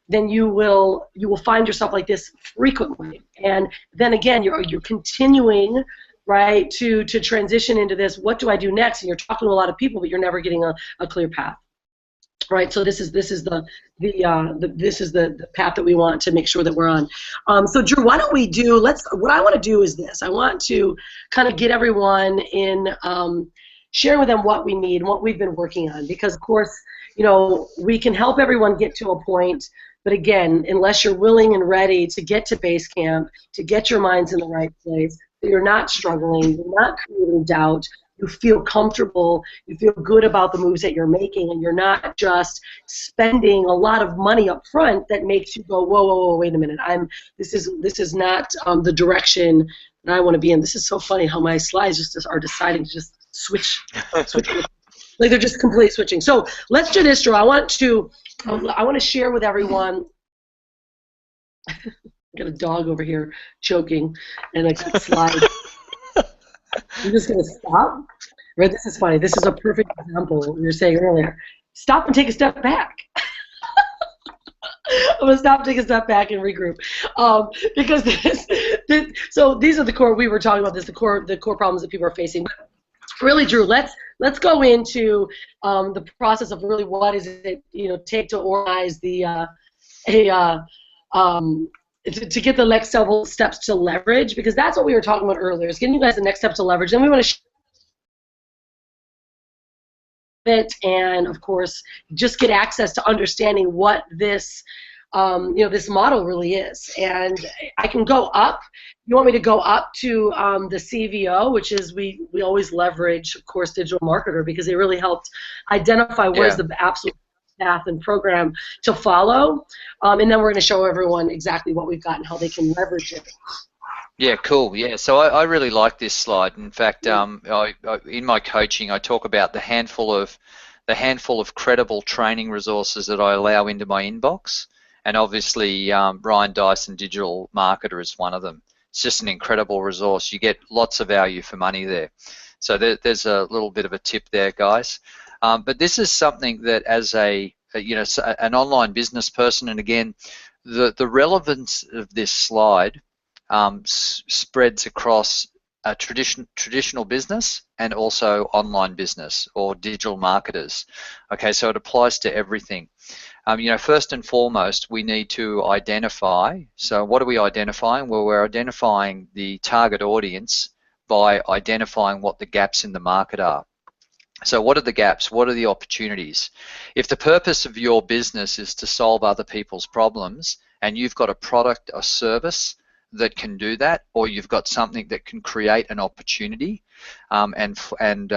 then you will find yourself like this frequently, and then again you're continuing, right, to transition into this, what do I do next? And you're talking to a lot of people, but you're never getting a clear path, right? So this is the path that we want to make sure that we're on. So Drew, why don't we do? What I want to do is this. I want to kind of get everyone in, share with them what we need and what we've been working on, because of course, we can help everyone get to a point. But again, unless you're willing and ready to get to base camp, to get your minds in the right place, you're not struggling, you're not creating doubt, you feel comfortable, you feel good about the moves that you're making, and you're not just spending a lot of money up front that makes you go, whoa, wait a minute, this is not the direction that I want to be in. This is so funny how my slides just are deciding to just switch. Like they're just completely switching. So let's do this, Drew. I want to share with everyone. I got a dog over here choking, and I got slides. I'm just gonna stop. Right? This is funny. This is a perfect example you were saying earlier. Stop and take a step back. I'm gonna stop, take a step back, and regroup, because so these are the core. We were talking about this. The core problems that people are facing. But really, Drew, let's go into the process of really what is it take to organize the to get the next several steps to leverage, because that's what we were talking about earlier, is getting you guys the next steps to leverage. Then we want to it, and of course just get access to understanding what this this model really is. And I can go up. You want me to go up to the CVO, which is we always leverage, of course, digital marketer, because they really helped identify what is Yeah. the absolute path and program to follow. And then we're going to show everyone exactly what we've got and how they can leverage it. Yeah, cool. Yeah, so I really like this slide. In fact, in my coaching, I talk about the handful of credible training resources that I allow into my inbox, and obviously Ryan Dyson Digital Marketer is one of them. It's just an incredible resource. You get lots of value for money there. So there's a little bit of a tip there, guys. But this is something that, as an online business person, and again, the relevance of this slide spreads across a traditional business and also online business or digital marketers. Okay, so it applies to everything. First and foremost, we need to identify. So what are we identifying? Well, we're identifying the target audience by identifying what the gaps in the market are. So what are the gaps? What are the opportunities? If the purpose of your business is to solve other people's problems and you've got a product or service that can do that, or you've got something that can create an opportunity and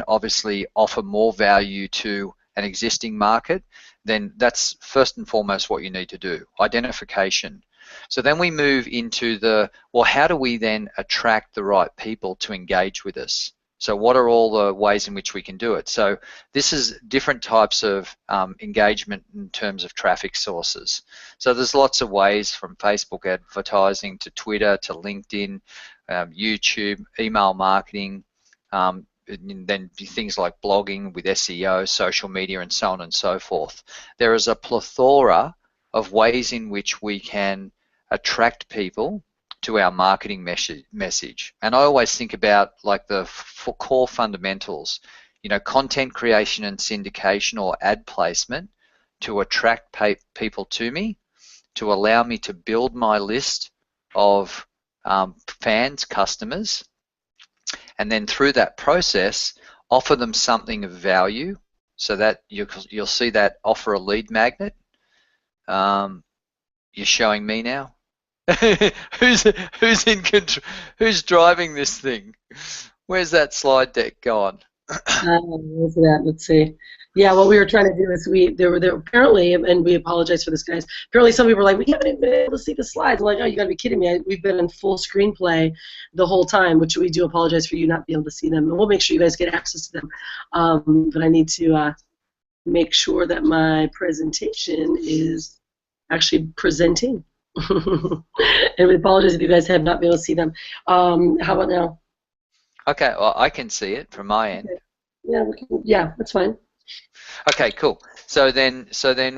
obviously offer more value to an existing market, then that's first and foremost what you need to do, identification. So then we move into how do we then attract the right people to engage with us? So what are all the ways in which we can do it? So this is different types of engagement in terms of traffic sources. So there's lots of ways, from Facebook advertising to Twitter to LinkedIn, YouTube, email marketing, and then things like blogging with SEO, social media, and so on and so forth. There is a plethora of ways in which we can attract people to our marketing message. And I always think about like the core fundamentals, content creation and syndication or ad placement to attract people to me, to allow me to build my list of fans, customers, and then through that process, offer them something of value, so that you'll see that offer a lead magnet. You're showing me now. who's in control? Who's driving this thing? Where's that slide deck gone? Where's it at? Let's see. Yeah, what we were trying to do is there apparently, and we apologize for this, guys. Apparently, some people were like, we haven't even been able to see the slides. I'm like, oh, you got to be kidding me! We've been in full screenplay the whole time, which we do apologize for you not being able to see them, and we'll make sure you guys get access to them. But I need to make sure that my presentation is actually presenting. And we apologize if you guys have not been able to see them. How about now? Okay, well, I can see it from my end. Okay. Yeah, that's fine. Okay, cool. So then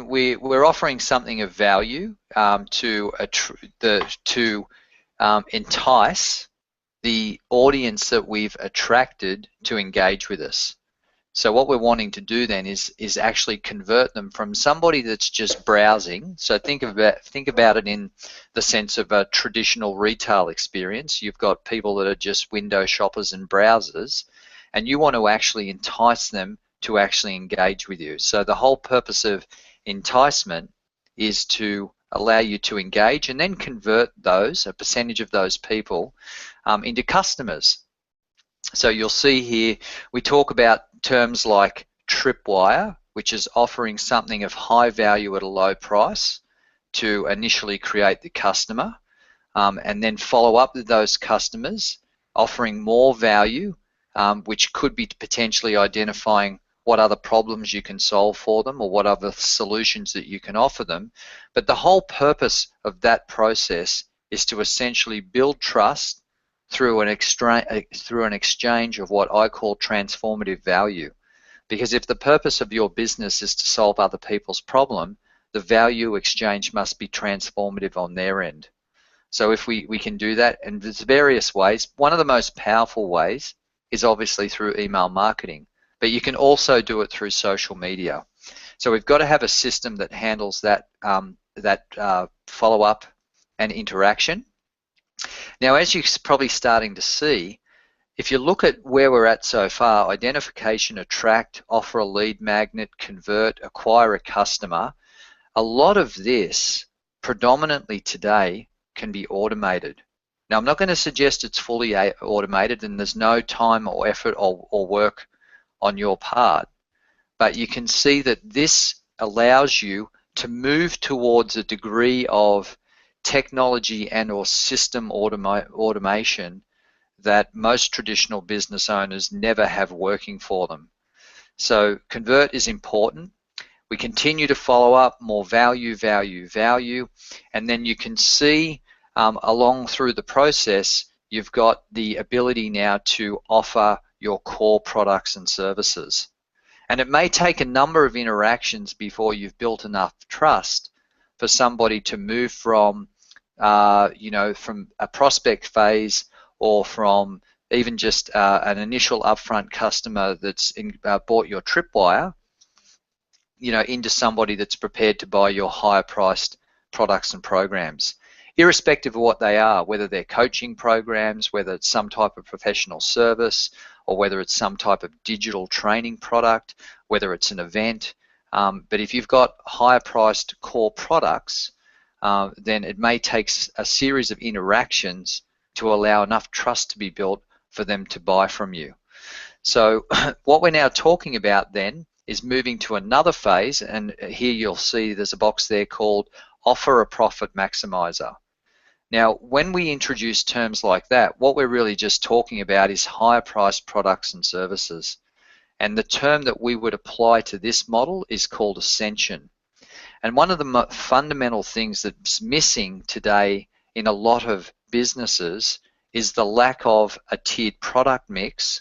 we're offering something of value to entice the audience that we've attracted to engage with us. So what we're wanting to do then is actually convert them from somebody that's just browsing. So think about it in the sense of a traditional retail experience. You've got people that are just window shoppers and browsers, and you want to actually entice them to actually engage with you. So the whole purpose of enticement is to allow you to engage and then convert a percentage of those people into customers. So you'll see here we talk about terms like tripwire, which is offering something of high value at a low price to initially create the customer, and then follow up with those customers, offering more value, which could be potentially identifying what other problems you can solve for them or what other solutions that you can offer them. But the whole purpose of that process is to essentially build trust through an exchange of what I call transformative value. Because if the purpose of your business is to solve other people's problem, the value exchange must be transformative on their end. So if we can do that, and there's various ways. One of the most powerful ways is obviously through email marketing, but you can also do it through social media. So we've got to have a system that handles that follow-up and interaction. Now, as you're probably starting to see, if you look at where we're at so far, identification, attract, offer a lead magnet, convert, acquire a customer, a lot of this, predominantly today, can be automated. Now, I'm not going to suggest it's fully automated and there's no time or effort or work on your part, but you can see that this allows you to move towards a degree of technology and or system automation that most traditional business owners never have working for them. So convert is important. We continue to follow up, more value, value, value, and then you can see along through the process, you've got the ability now to offer your core products and services. And it may take a number of interactions before you've built enough trust for somebody to move from, from a prospect phase or from even just an initial upfront customer that's bought your tripwire, into somebody that's prepared to buy your higher priced products and programs, irrespective of what they are, whether they're coaching programs, whether it's some type of professional service, or whether it's some type of digital training product, whether it's an event. But if you've got higher priced core products, then it may take a series of interactions to allow enough trust to be built for them to buy from you. So what we're now talking about then is moving to another phase, and here you'll see there's a box there called offer a profit maximizer. Now, when we introduce terms like that, what we're really just talking about is higher priced products and services. And the term that we would apply to this model is called ascension. And one of the fundamental things that's missing today in a lot of businesses is the lack of a tiered product mix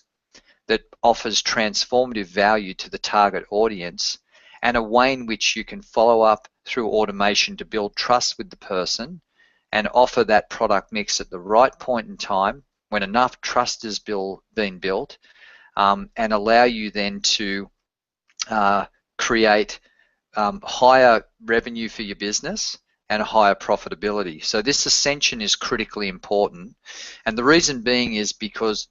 that offers transformative value to the target audience, and a way in which you can follow up through automation to build trust with the person and offer that product mix at the right point in time when enough trust has been built, and allow you then to create higher revenue for your business and a higher profitability. So this ascension is critically important, and the reason being is because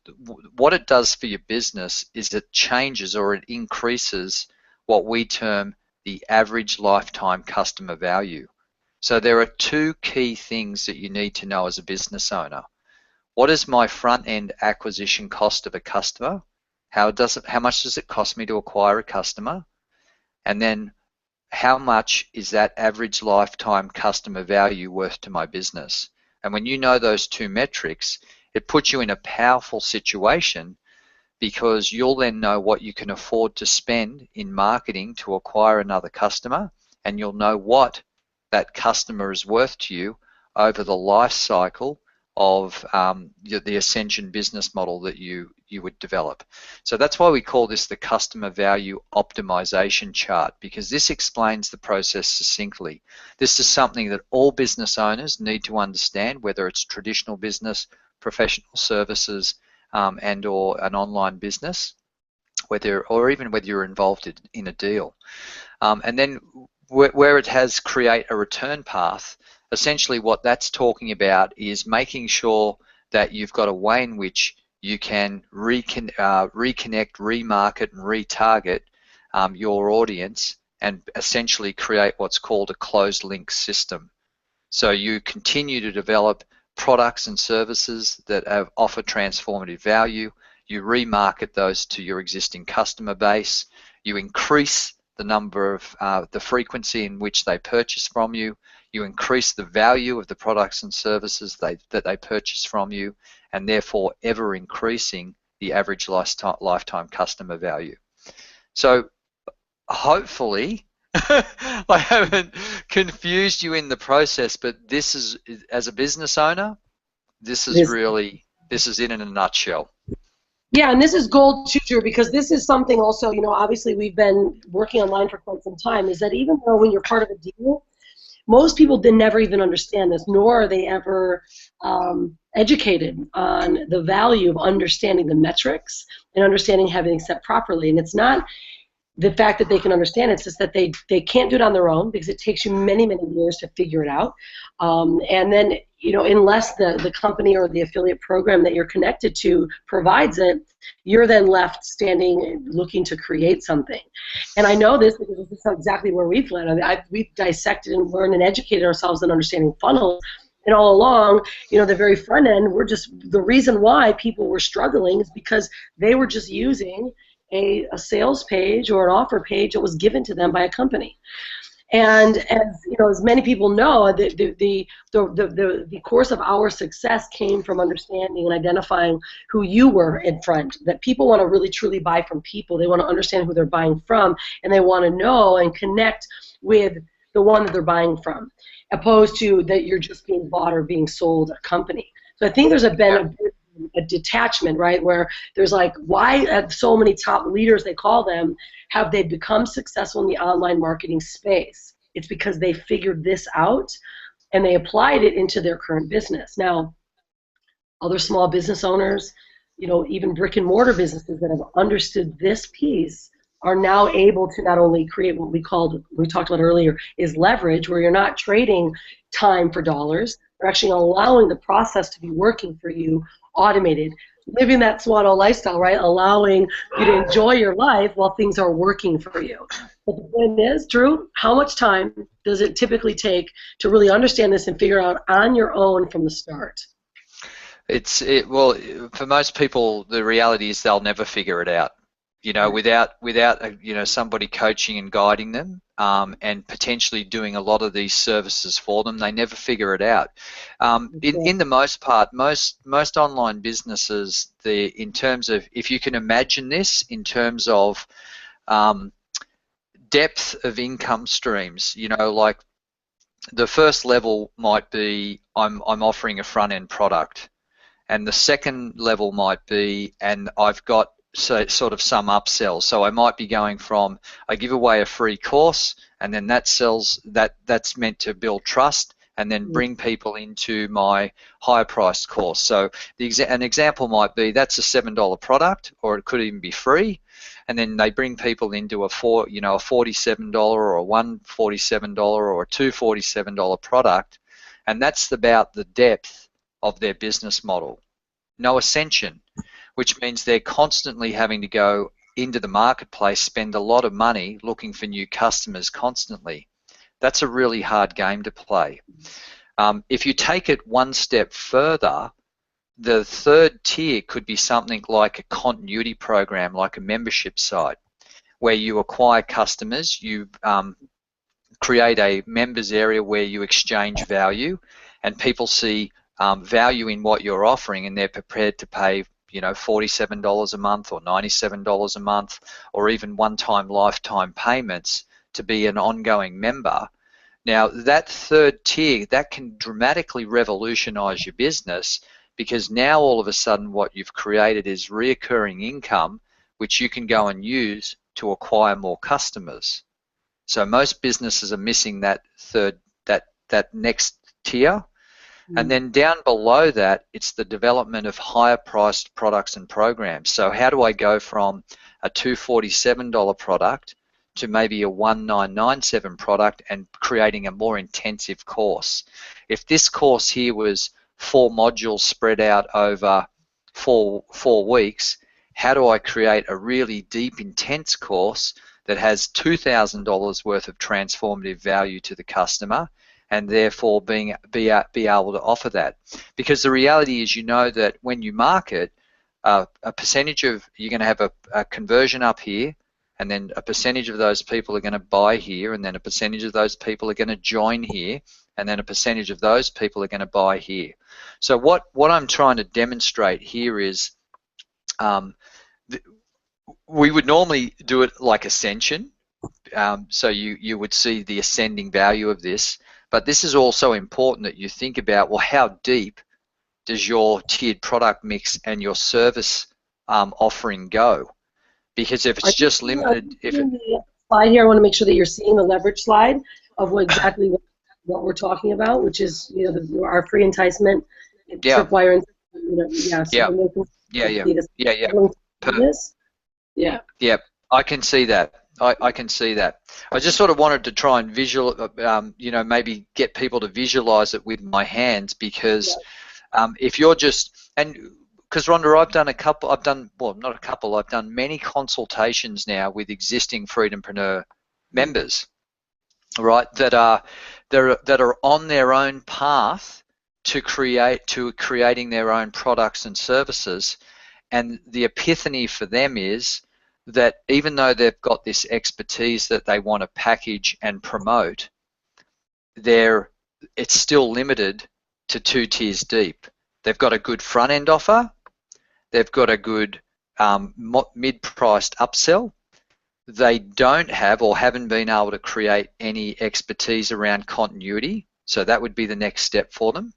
what it does for your business is it changes or it increases what we term the average lifetime customer value. So there are two key things that you need to know as a business owner. What is my front-end acquisition cost of a customer? How much does it cost me to acquire a customer? And then how much is that average lifetime customer value worth to my business? And when you know those two metrics, it puts you in a powerful situation, because you'll then know what you can afford to spend in marketing to acquire another customer, and you'll know what that customer is worth to you over the life cycle of the ascension business model that you would develop. So that's why we call this the customer value optimization chart, because this explains the process succinctly. This is something that all business owners need to understand, whether it's traditional business, professional services, and or an online business, or even whether you're involved in a deal. And then where it has create a return path, essentially what that's talking about is making sure that you've got a way in which you can reconnect, remarket, and retarget your audience, and essentially create what's called a closed link system. So you continue to develop products and services that offer transformative value. You remarket those to your existing customer base. You increase the number of the frequency in which they purchase from you. You increase the value of the products and services that they purchase from you, and therefore ever increasing the average lifetime customer value. So hopefully I haven't confused you in the process, but this is, as a business owner, this is it in a nutshell. Yeah, and this is gold too, Drew, because this is something also, obviously we've been working online for quite some time, is that even though when you're part of a deal, most people never even understand this, nor are they ever educated on the value of understanding the metrics and understanding having it set properly. And it's not the fact that they can understand it's just that they can't do it on their own, because it takes you many, many years to figure it out. And then, unless the company or the affiliate program that you're connected to provides it, you're then left standing looking to create something. And I know this because this is exactly where we've led. I mean, we've dissected and learned and educated ourselves in understanding funnels. And all along, the very front end, the reason why people were struggling is because they were just using a sales page or an offer page that was given to them by a company. And as many people know, the course of our success came from understanding and identifying who you were in front. That people want to really truly buy from people. They want to understand who they're buying from, and they want to know and connect with the one that they're buying from, opposed to that you're just being bought or being sold a company. So I think there's been a detachment, right, where there's like, why have so many top leaders, they call them, have they become successful in the online marketing space? It's because they figured this out and they applied it into their current business. Now, other small business owners, even brick and mortar businesses that have understood this piece are now able to not only create what we talked about earlier, is leverage, where you're not trading time for dollars, you're actually allowing the process to be working for you, automated, living that Swanno lifestyle, right? Allowing you to enjoy your life while things are working for you. But the point is, Drew, how much time does it typically take to really understand this and figure out on your own from the start? Well, for most people, the reality is they'll never figure it out. Without somebody coaching and guiding them, and potentially doing a lot of these services for them, they never figure it out. In the most part, most online businesses, in terms of, if you can imagine this in terms of depth of income streams, like the first level might be I'm offering a front end product, and the second level might be, and I've got sort of some upsells. So I might be going from, I give away a free course, and then that sells, that's meant to build trust and then bring people into my higher priced course. So an example might be, that's a $7 product, or it could even be free, and then they bring people into a $47 or a $147 or a $247 product, and that's about the depth of their business model. No ascension, which means they're constantly having to go into the marketplace, spend a lot of money looking for new customers constantly. That's a really hard game to play. If you take it one step further, the third tier could be something like a continuity program, like a membership site, where you acquire customers, you create a members area where you exchange value, and people see value in what you're offering, and they're prepared to pay $47 a month or $97 a month, or even one-time lifetime payments to be an ongoing member. Now, that third tier, that can dramatically revolutionize your business, because now all of a sudden what you've created is reoccurring income, which you can go and use to acquire more customers. So most businesses are missing that that next tier. And then down below that, it's the development of higher priced products and programs. So how do I go from a $247 product to maybe a $1997 product and creating a more intensive course? If this course here was 4 modules spread out over four weeks, how do I create a really deep, intense course that has $2,000 worth of transformative value to the customer, and therefore be able to offer that? Because the reality is, that when you market, a percentage of, you're going to have a conversion up here, and then a percentage of those people are going to buy here, and then a percentage of those people are going to join here, and then a percentage of those people are going to buy here. So what I'm trying to demonstrate here is, we would normally do it like ascension, so you would see the ascending value of this. But this is also important that you think about, well, how deep does your tiered product mix and your service offering go? Because if it's just limited, slide here, I want to make sure that you're seeing the leverage slide of exactly what we're talking about, which is our free enticement, tripwire, Yeah. I can see that. I can see that. I just sort of wanted to try and maybe get people to visualize it with my hands, because if you're just, and because Rhonda, I've done many consultations now with existing Freedom-Preneur members, right, that are on their own path to creating their own products and services, and the epiphany for them is that even though they've got this expertise that they want to package and promote, it's still limited to 2 tiers deep. They've got a good front-end offer, they've got a good mid-priced upsell. They don't have or haven't been able to create any expertise around continuity, so that would be the next step for them.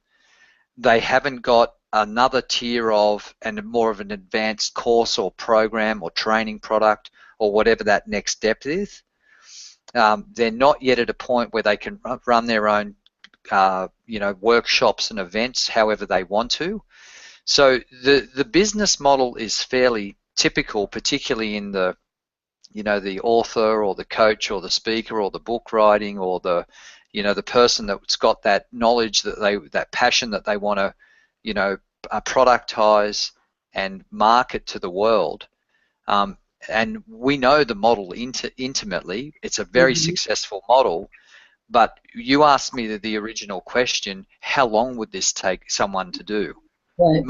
They haven't got another tier and more of an advanced course or program or training product or whatever that next step is. They're not yet at a point where they can run their own workshops and events however they want to. So the business model is fairly typical, particularly in the author or the coach or the speaker or the book writing or the person that's got that knowledge, that passion that they want to productize and market to the world. And we know the model intimately. It's a very successful model. But you asked me the original question, how long would this take someone to do? Right.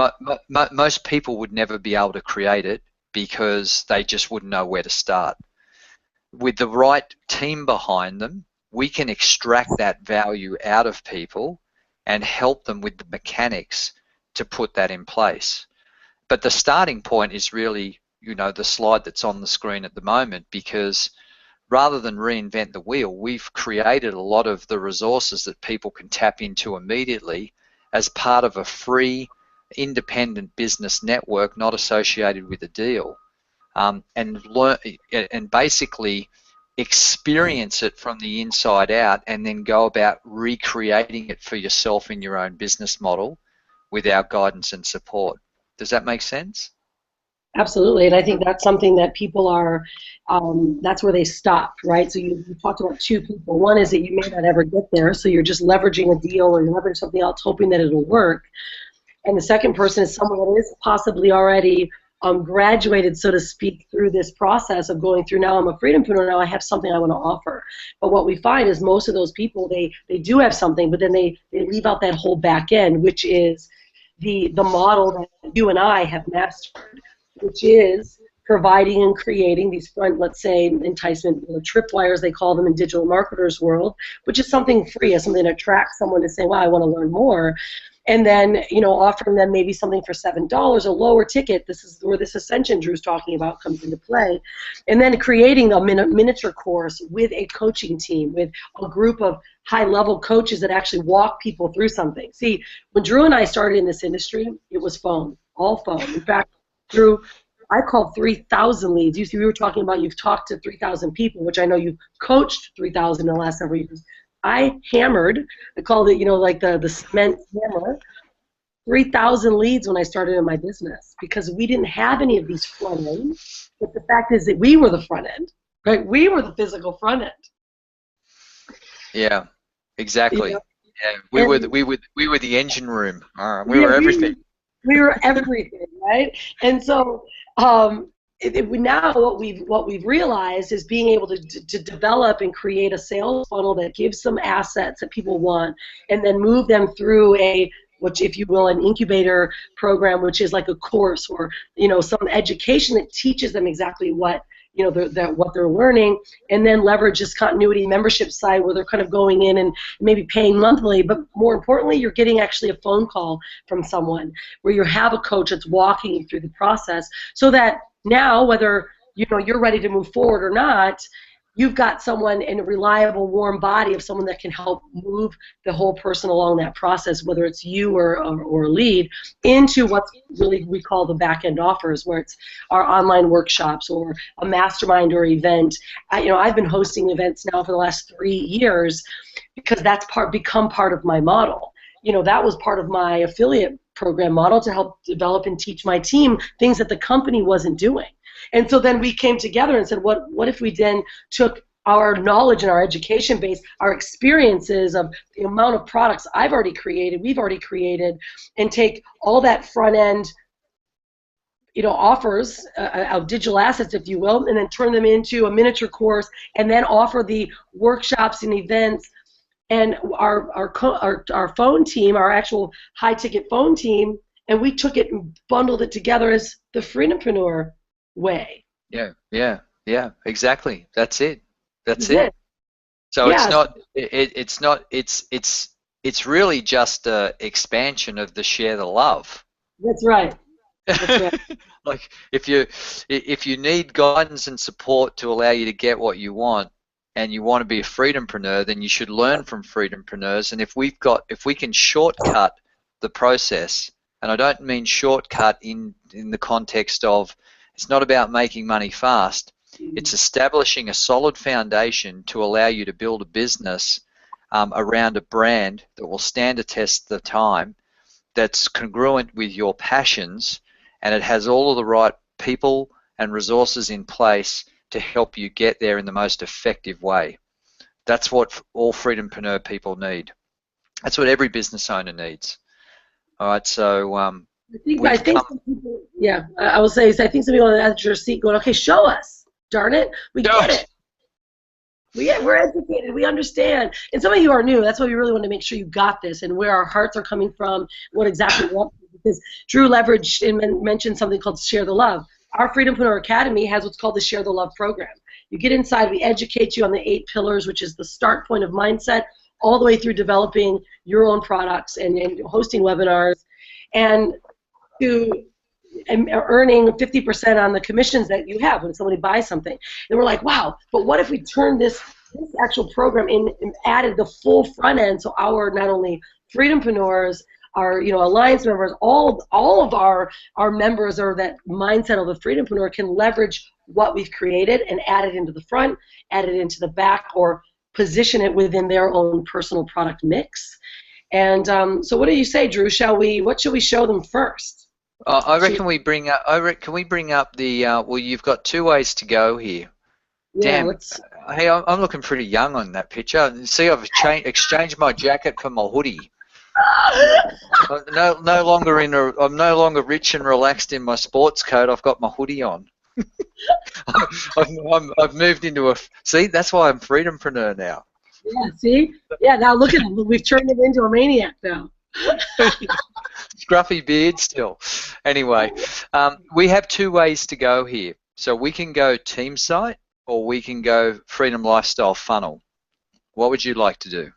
Most people would never be able to create it because they just wouldn't know where to start. With the right team behind them, we can extract that value out of people and help them with the mechanics to put that in place. But the starting point is really, the slide that's on the screen at the moment, because rather than reinvent the wheel, we've created a lot of the resources that people can tap into immediately as part of a free, independent business network not associated with a deal, and learn and basically experience it from the inside out, and then go about recreating it for yourself in your own business model with our guidance and support. Does that make sense? Absolutely, and I think that's something that people are, that's where they stop, right? So you talked about 2 people. One is that you may not ever get there, so you're just leveraging a deal or you're leveraging something else hoping that it'll work. And the second person is someone that is possibly already graduated, so to speak, through this process of going through, now I'm a Freedom-Preneur, now I have something I want to offer. But what we find is most of those people, they do have something, but then they leave out that whole back end, which is the model that you and I have mastered, which is providing and creating these front, let's say, enticement tripwires, they call them in digital marketers world, which is something free, something that attracts someone to say, wow, I want to learn more. And then, offering them maybe something for $7, a lower ticket. This is where this ascension Drew's talking about comes into play. And then creating a miniature course with a coaching team, with a group of high-level coaches that actually walk people through something. See, when Drew and I started in this industry, it was phone, all phone. In fact, Drew, I called 3,000 leads. You see, we were talking about you've talked to 3,000 people, which I know you've coached 3,000 in the last several years. I hammered, I called it, like the cement hammer, 3,000 leads when I started in my business, because we didn't have any of these front end. But the fact is that we were the front end, right? We were the physical front end. Yeah, exactly. Yeah, we were the engine room. We were everything. We were everything, right? And so now what we've realized is being able to develop and create a sales funnel that gives them assets that people want, and then move them through which, if you will, an incubator program, which is like a course or some education that teaches them exactly what what they're learning, and then leverage this continuity membership side where they're kind of going in and maybe paying monthly, but more importantly, you're getting actually a phone call from someone where you have a coach that's walking you through the process, so that now, whether you're ready to move forward or not, you've got someone in a reliable, warm body of someone that can help move the whole person along that process, whether it's you or a lead, into what's really we call the back-end offers, where it's our online workshops or a mastermind or event. I've been hosting events now for the last 3 years because that's become part of my model. That was part of my affiliate program model to help develop and teach my team things that the company wasn't doing. And so then we came together and said, what if we then took our knowledge and our education base, our experiences of the amount of products we've already created, and take all that front end, offers of digital assets, if you will, and then turn them into a miniature course, and then offer the workshops and events. And our phone team, our actual high-ticket phone team, and we took it and bundled it together as the Freedom-Preneur way. Yeah, exactly. That's it. That's it. So it's really just an expansion of the share the love. That's right. That's right. Like if you need guidance and support to allow you to get what you want, and you want to be a freedompreneur, then you should learn from freedompreneurs. And if we can shortcut the process, and I don't mean shortcut in the context of it's not about making money fast. It's establishing a solid foundation to allow you to build a business around a brand that will stand the test of time, that's congruent with your passions, and it has all of the right people and resources in place to help you get there in the most effective way. That's what all freedompreneur people need. That's what every business owner needs. All right, so I think some people, I will say, I think some people on the edge of your seat going, okay, show us. Darn it, we get it. We're educated, we understand. And some of you are new. That's why we really want to make sure you got this and where our hearts are coming from, what exactly we want. Because Drew leveraged and mentioned something called Share the Love. Our Freedom-Preneur Academy has what's called the Share the Love program. You get inside, we educate you on the 8 pillars, which is the start point of mindset, all the way through developing your own products and hosting webinars, and to earning 50% on the commissions that you have when somebody buys something. And we're like, wow, but what if we turned this actual program in and added the full front end, so our not only freedompreneurs, our alliance members, all of our members, or that mindset of the freedompreneur, can leverage what we've created and add it into the front, add it into the back, or position it within their own personal product mix. And so what do you say, Drew? What should we show them first? I reckon we bring up. Can we bring up the? Well, you've got 2 ways to go here. Yeah, Damn. Hey, I'm looking pretty young on that picture. See, I've exchanged my jacket for my hoodie. I'm no longer rich and relaxed in my sports coat. I've got my hoodie on. I've moved into a. See, that's why I'm freedompreneur now. Yeah. See. Yeah. Now look at him. We've turned him into a maniac now. Scruffy beard still. Anyway, we have 2 ways to go here. So we can go team site, or we can go freedom lifestyle funnel. What would you like to do?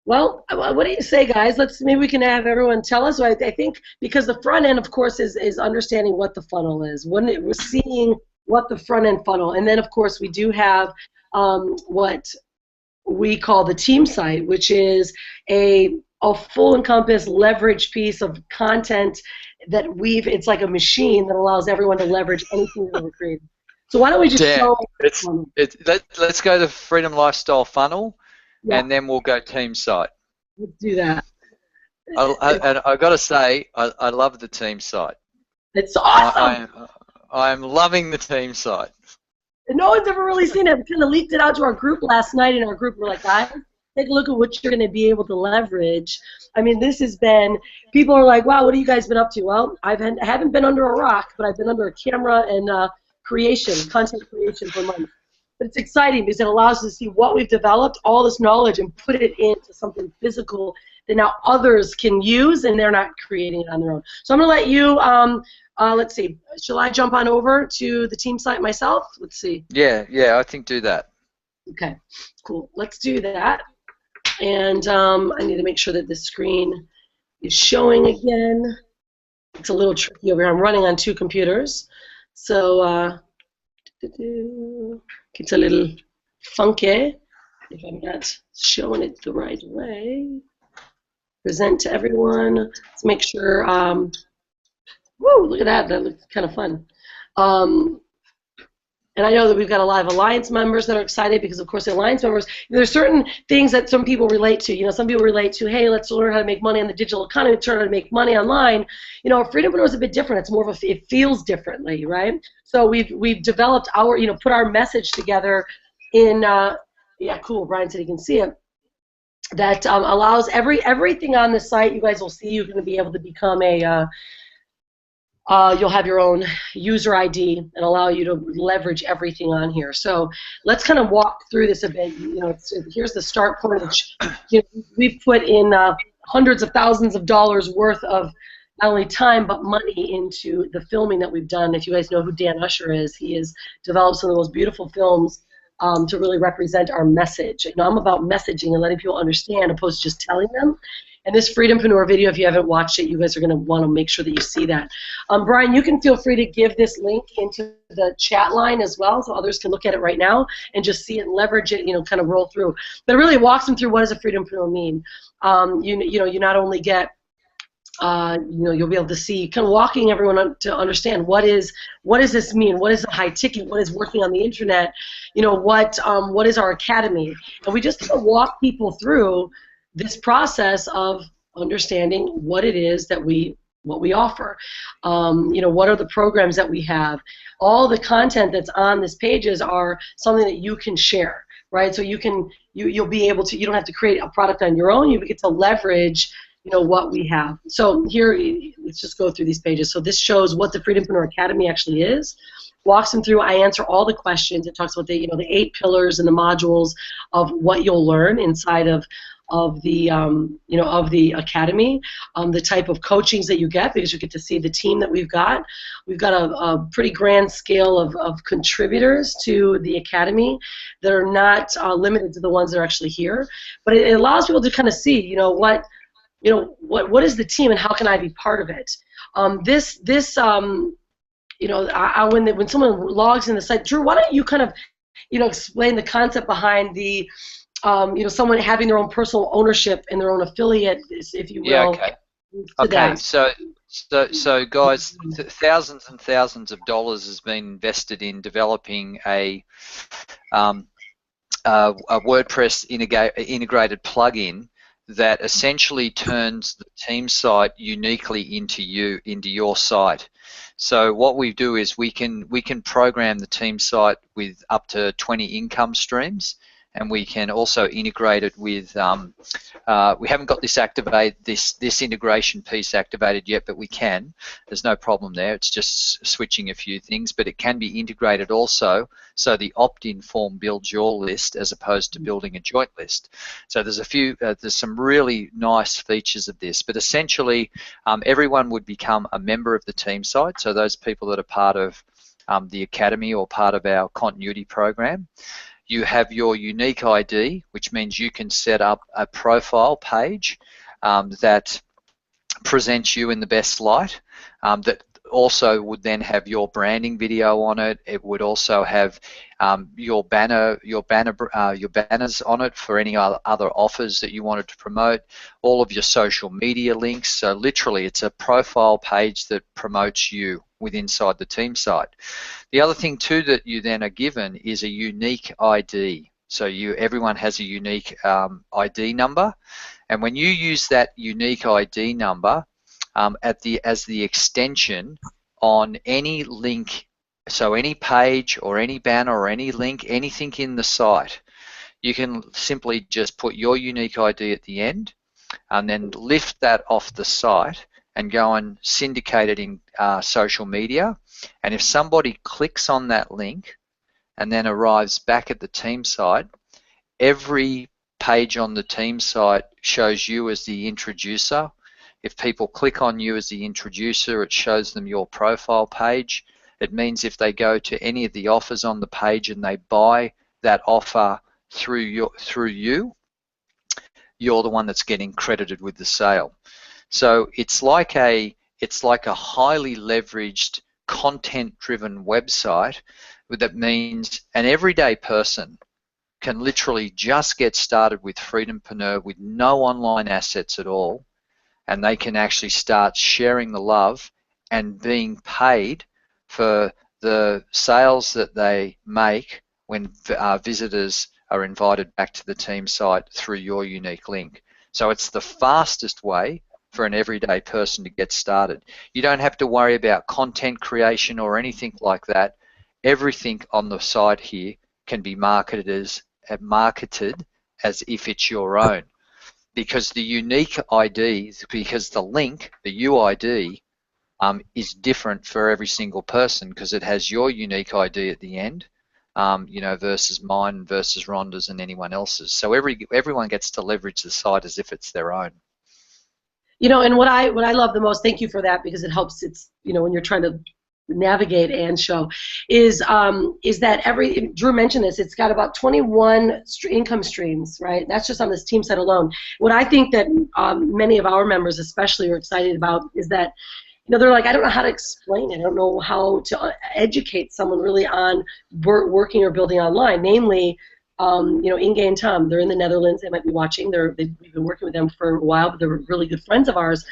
Well, what do you say, guys? Maybe we can have everyone tell us. I think because the front end, of course, is understanding what the funnel is. We're seeing what the front end funnel, and then of course we do have what we call the team site, which is a full encompass leverage piece of content that it's like a machine that allows everyone to leverage anything that we're creating. So why don't we just show let's go to Freedom Lifestyle Funnel, and then we'll go team site. Let's do that. And I got to say, I love the team site. It's awesome. I'm loving the team site. No one's ever really seen it. We kind of leaked it out to our group last night, and our group were like, guys, take a look at what you're going to be able to leverage. I mean, this has been, people are like, wow, what have you guys been up to? Well, I haven't been under a rock, but I've been under a camera and content creation for months. But it's exciting because it allows us to see what we've developed, all this knowledge, and put it into something physical that now others can use, and they're not creating it on their own. So I'm going to let you, let's see, shall I jump on over to the team site myself? Let's see. Yeah, I think do that. Okay, cool. Let's do that. And I need to make sure that the screen is showing again. It's a little tricky over here. I'm running on 2 computers. So it's a little funky if I'm not showing it the right way. Present to everyone. Let's make sure. Whoa, look at that. That looks kind of fun. And I know that we've got a lot of Alliance members that are excited because, of course, the Alliance members, there's certain things that some people relate to. You know, some people relate to, hey, let's learn how to make money in the digital economy, learn how to make money online. You know, Freedom-Preneur is a bit different. It's more of a, it feels differently, right? So we've developed our, you know, put our message together in, yeah, cool. Brian said he can see it. That allows everything on the site. You guys will see. You're going to be able to become a. You'll have your own user ID and allow you to leverage everything on here. So let's kind of walk through this a bit. You know, here's the start point. Which, you know, we've put in hundreds of thousands of dollars worth of not only time but money into the filming that we've done. If you guys know who Dan Usher is, he has developed some of the most beautiful films to really represent our message. You know, I'm about messaging and letting people understand opposed to just telling them. And this Freedom-Preneur video, if you haven't watched it, you guys are going to want to make sure that you see that. Brian, you can feel free to give this link into the chat line as well so others can look at it right now and just see it, leverage it, you know, kind of roll through. But it really walks them through what does a Freedom-Preneur mean. You know, you not only get you know, you'll be able to see, kind of walking everyone to understand what does this mean? What is a high ticket? What is working on the internet? You know, what is our academy? And we just kind of walk people through this process of understanding what it is that what we offer. You know, what are the programs that we have? All the content that's on this pages are something that you can share, right? So you'll be able to, you don't have to create a product on your own. You get to leverage, you know, what we have. So here, let's just go through these pages. So this shows what the Freedom-Preneur Academy actually is. Walks them through. I answer all the questions. It talks about the, you know, the 8 pillars and the modules of what you'll learn inside of the you know, of the academy, the type of coachings that you get, because you get to see the team that we've got. We've got a pretty grand scale of contributors to the academy that are not limited to the ones that are actually here, but it allows people to kind of see, you know, what is the team and how can I be part of it. You know, when someone logs in the site, Drew, why don't you kind of, you know, explain the concept behind the you know, someone having their own personal ownership and their own affiliate, if you will. Yeah, okay. Okay, so guys, thousands and thousands of dollars has been invested in developing a WordPress integrated plugin that essentially turns the team site uniquely into your site. So what we do is we can program the team site with up to 20 income streams, and we can also integrate it with, we haven't got this integration piece activated yet, but we can. There's no problem there. It's just switching a few things, but it can be integrated also, so the opt-in form builds your list as opposed to building a joint list. So there's some really nice features of this, but essentially everyone would become a member of the team site, so those people that are part of the academy or part of our continuity program. You have your unique ID, which means you can set up a profile page that presents you in the best light, that also would then have your branding video on it. It would also have your banners on it for any other offers that you wanted to promote, all of your social media links. So literally it's a profile page that promotes you inside the team site. The other thing too that you then are given is a unique ID. So everyone has a unique ID number, and when you use that unique ID number as the extension on any link, so any page or any banner or any link, anything in the site, you can simply just put your unique ID at the end and then lift that off the site and go and syndicate it in social media. And if somebody clicks on that link and then arrives back at the team site, every page on the team site shows you as the introducer. If people click on you as the introducer, it shows them your profile page. It means if they go to any of the offers on the page and they buy that offer through you, you're the one that's getting credited with the sale. So it's like a highly leveraged, content-driven website that means an everyday person can literally just get started with Freedom-Preneur with no online assets at all, and they can actually start sharing the love and being paid for the sales that they make when visitors are invited back to the team site through your unique link. So it's the fastest way for an everyday person to get started. You don't have to worry about content creation or anything like that. Everything on the site here can be marketed as if it's your own, because the unique IDs, because the link, the UID, is different for every single person because it has your unique ID at the end, you know, versus mine, versus Rhonda's and anyone else's. So everyone gets to leverage the site as if it's their own. You know, and what I love the most, thank you for that, because it helps. It's, you know, when you're trying to navigate and show, is that Drew mentioned this, it's got about 21 income streams, right? That's just on this team set alone. What I think that many of our members especially are excited about is that, you know, they're like, I don't know how to explain it. I don't know how to educate someone really on working or building online. Namely, you know, Inge and Tom, they're in the Netherlands. They might be watching. We've been working with them for a while, but they're really good friends of ours.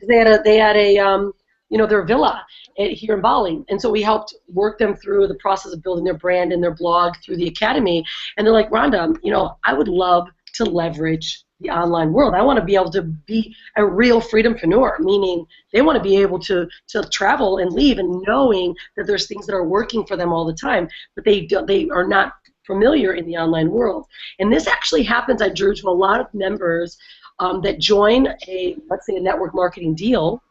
They had a you know, their villa here in Bali, and so we helped work them through the process of building their brand and their blog through the academy. And they're like, Rhonda, you know, I would love to leverage the online world. I want to be able to be a real freedom-preneur, meaning they want to be able to travel and leave and knowing that there's things that are working for them all the time, but they are not familiar in the online world. And this actually happens, I drew to a lot of members that join let's say a network marketing deal.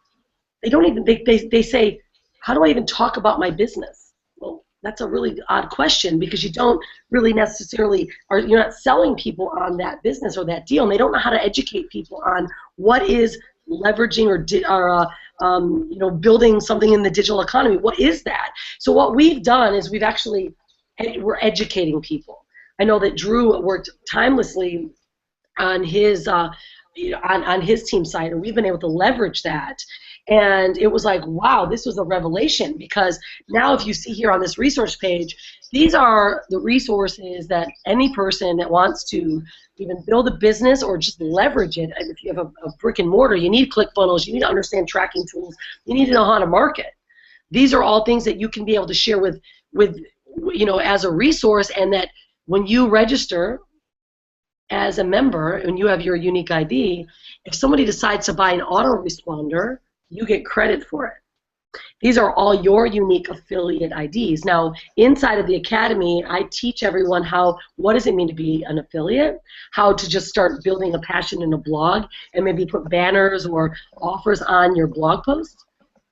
They don't even, they say, how do I even talk about my business? Well, that's a really odd question, because you don't really necessarily, you're not selling people on that business or that deal, and they don't know how to educate people on what is leveraging or you know, building something in the digital economy. What is that? So what we've done is we're educating people. I know that Drew worked tirelessly on his you know, on his team site, and we've been able to leverage that. And it was like, wow, this was a revelation, because now if you see here on this resource page, these are the resources that any person that wants to even build a business or just leverage it. And if you have a brick and mortar, you need ClickFunnels, you need to understand tracking tools, you need to know how to market. These are all things that you can be able to share with you know, as a resource, and that when you register as a member and you have your unique ID, if somebody decides to buy an autoresponder, you get credit for it. These are all your unique affiliate IDs. Now, inside of the academy, I teach everyone what does it mean to be an affiliate, how to just start building a passion in a blog, and maybe put banners or offers on your blog post.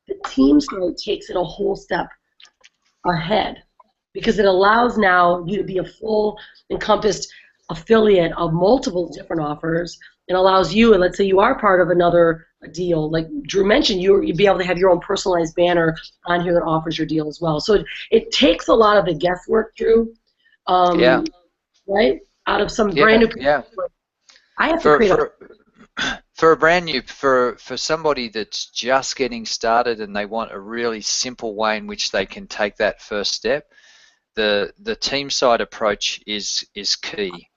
The team site takes it a whole step ahead, because it allows now you to be a full encompassed affiliate of multiple different offers, and allows you, and let's say you are part of another deal, like Drew mentioned, you'd be able to have your own personalized banner on here that offers your deal as well. So it takes a lot of the guesswork, Drew, Yeah. right, out of some brand new people. Yeah. I have to create for a brand new, for somebody that's just getting started and they want a really simple way in which they can take that first step, the team site approach is key.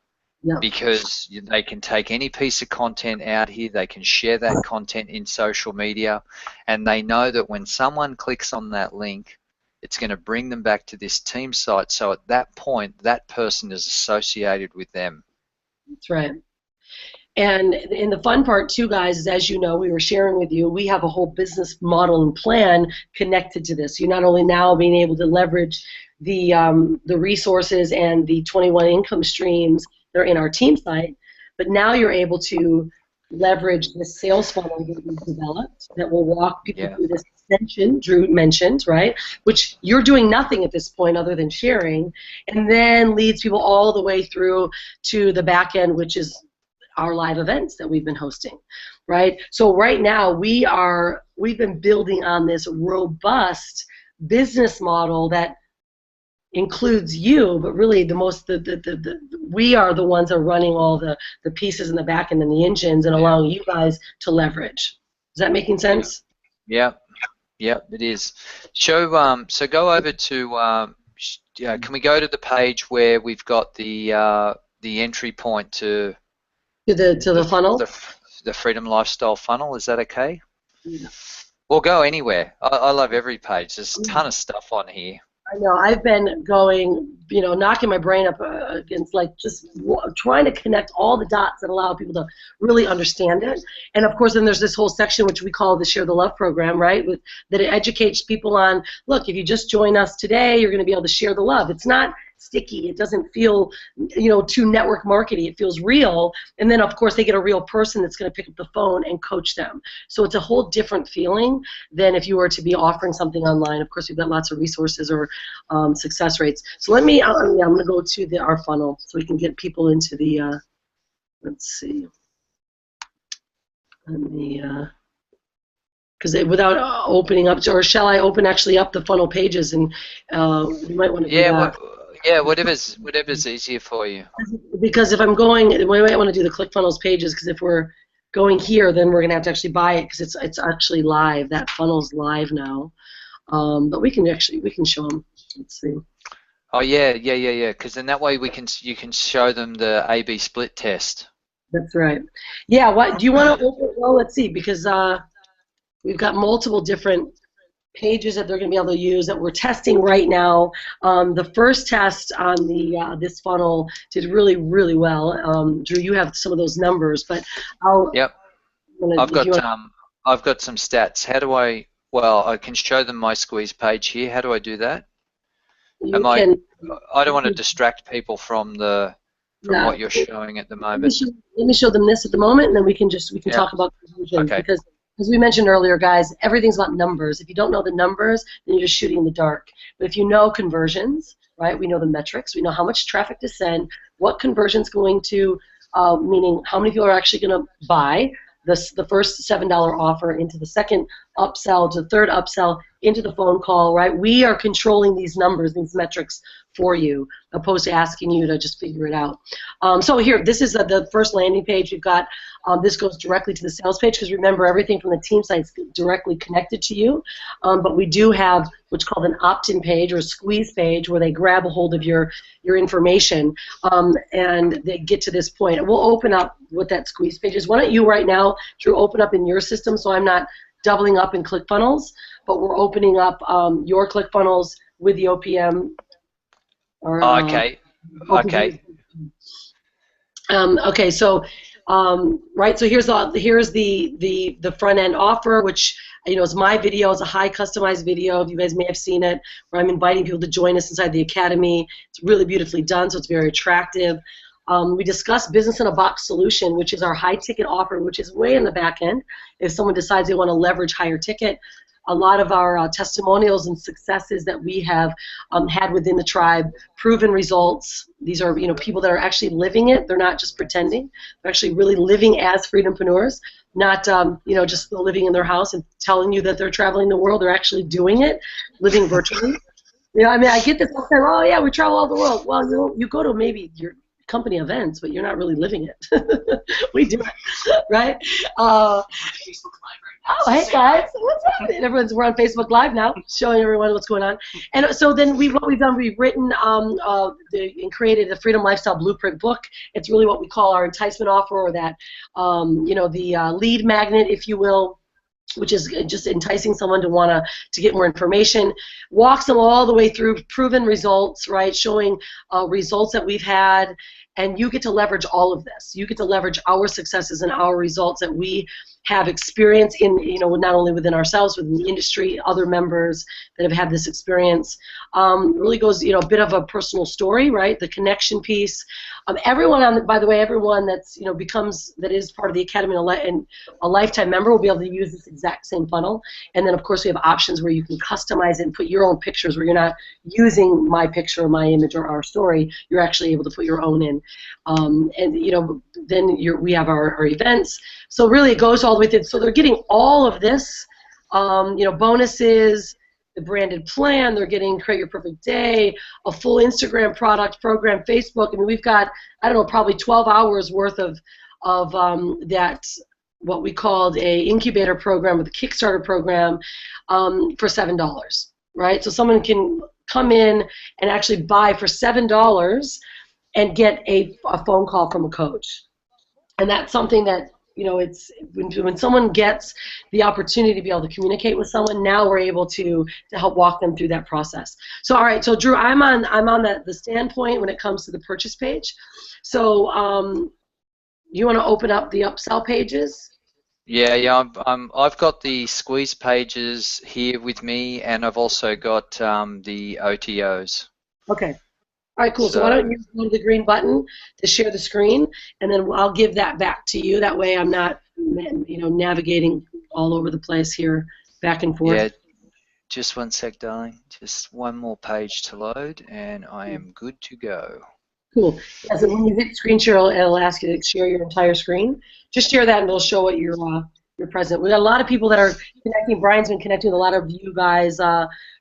Yeah. Because they can take any piece of content out here, they can share that content in social media, and they know that when someone clicks on that link, it's going to bring them back to this team site. So at that point, that person is associated with them. That's right. And in the fun part too, guys, is, as you know, we were sharing with you, we have a whole business model and plan connected to this. You're not only now being able to leverage the resources and the 21 income streams that are in our team site, but now you're able to leverage the sales funnel that we've developed that will walk people through this extension Drew mentioned, right? Which you're doing nothing at this point other than sharing, and then leads people all the way through to the back end, which is our live events that we've been hosting, right? So right now we've been building on this robust business model that includes you, but really we are the ones that are running all the pieces in the back end and the engines, and allowing you guys to leverage. Is that making sense? Yeah, it is. So go over to can we go to the page where we've got the entry point to the funnel, the Freedom Lifestyle funnel? Is that okay? Yeah. Or go anywhere. I love every page. There's a ton of stuff on here. I know. I've been going, knocking my brain up against, like, just trying to connect all the dots that allow people to really understand it. And of course, then there's this whole section which we call the Share the Love program, right? That it educates people on, look, if you just join us today, you're going to be able to share the love. It's not sticky. It doesn't feel, too network marketing. It feels real. And then, of course, they get a real person that's going to pick up the phone and coach them. So it's a whole different feeling than if you were to be offering something online. Of course, we've got lots of resources or success rates. So I'm going to go to our funnel so we can get people into the, let's see. Let me, because without opening up, or shall I open actually up the funnel pages, and you might want to do that. Yeah, whatever's easier for you. Because if I'm going, we might want to do the ClickFunnels pages, because if we're going here, then we're going to have to actually buy it, because it's actually live. That funnel's live now. But we can show them. Let's see. Oh yeah. Because then that way you can show them the A/B split test. That's right. Yeah. What do you want to open? Well, let's see, because we've got multiple different pages that they're going to be able to use that we're testing right now. The first test on the this funnel did really, really well. Drew, you have some of those numbers, but Yep. I've got some stats. How do I? Well, I can show them my squeeze page here. How do I do that? I don't want to distract people from what you're showing at the moment. Let me show them this at the moment, and then we can talk about conversions. Okay. Because as we mentioned earlier, guys, everything's about numbers. If you don't know the numbers, then you're just shooting in the dark. But if you know conversions, right, we know the metrics, we know how much traffic to send, what conversion's going to, meaning how many people are actually going to buy the first $7 offer into the second upsell, to the third upsell, into the phone call, right? We are controlling these numbers, these metrics for you, opposed to asking you to just figure it out. So here, this is the first landing page. We've got, this goes directly to the sales page, because remember, everything from the team site is directly connected to you. But we do have what's called an opt-in page, or a squeeze page, where they grab a hold of your information, and they get to this point. And we'll open up what that squeeze page is. Why don't you right now, Drew, open up in your system, so I'm not doubling up in ClickFunnels, but we're opening up your ClickFunnels with the OPM. Okay. Okay, so right, so here's the front end offer, which is my video. It's a high customized video. You guys may have seen it, where I'm inviting people to join us inside the academy. It's really beautifully done, so it's very attractive. We discussed Business in a Box solution, which is our high ticket offer, which is way in the back end. If someone decides they want to leverage higher ticket, a lot of our testimonials and successes that we have had within the tribe, proven results. These are people that are actually living it. They're not just pretending. They're actually really living as Freedom-Preneurs, not just living in their house and telling you that they're traveling the world. They're actually doing it, living virtually. I get this all the time. Oh yeah, we travel all the world. Well, you go to maybe your company events, but you're not really living it. We do it, right? Facebook Live right now. Oh, hey guys, what's happening? We're on Facebook Live now, showing everyone what's going on. And so then what we've done, we've written and created a Freedom Lifestyle Blueprint book. It's really what we call our enticement offer, or that, the lead magnet, if you will, which is just enticing someone to want to get more information. Walks them all the way through proven results, right, showing results that we've had, and you get to leverage all of this. You get to leverage our successes and our results that we have experience in, not only within ourselves, within the industry, other members that have had this experience. Really goes, a bit of a personal story, right? The connection piece. Everyone by the way, everyone that's, that is part of the Academy and a lifetime member will be able to use this exact same funnel. And then, of course, we have options where you can customize it and put your own pictures, where you're not using my picture or my image or our story. You're actually able to put your own in. Then we have our events. So really, it goes all the way through. So they're getting all of this, bonuses, the branded plan. They're getting Create Your Perfect Day, a full Instagram product program, Facebook. I mean, we've got, I don't know, probably 12 hours worth of that, what we called a incubator program with a Kickstarter program for $7, right? So someone can come in and actually buy for $7 and get a phone call from a coach. And that's something that you know, it's when someone gets the opportunity to be able to communicate with someone, now we're able to help walk them through that process. So all right, so Drew, I'm on the standpoint when it comes to the purchase page. So you want to open up the upsell pages? Yeah. I've got the squeeze pages here with me, and I've also got the OTOs. Okay. All right, cool. So why So don't you go to the green button to share the screen, and then I'll give that back to you. That way I'm not, you know, navigating all over the place here, back and forth. yeah, just one sec, darling. Just one more page to load, and I am good to go. Cool. Yeah, so when you hit screen share, it'll ask you to share your entire screen. Just share that, and it'll show what you're present. We got a lot of people that are connecting. Brian's been connecting with a lot of you guys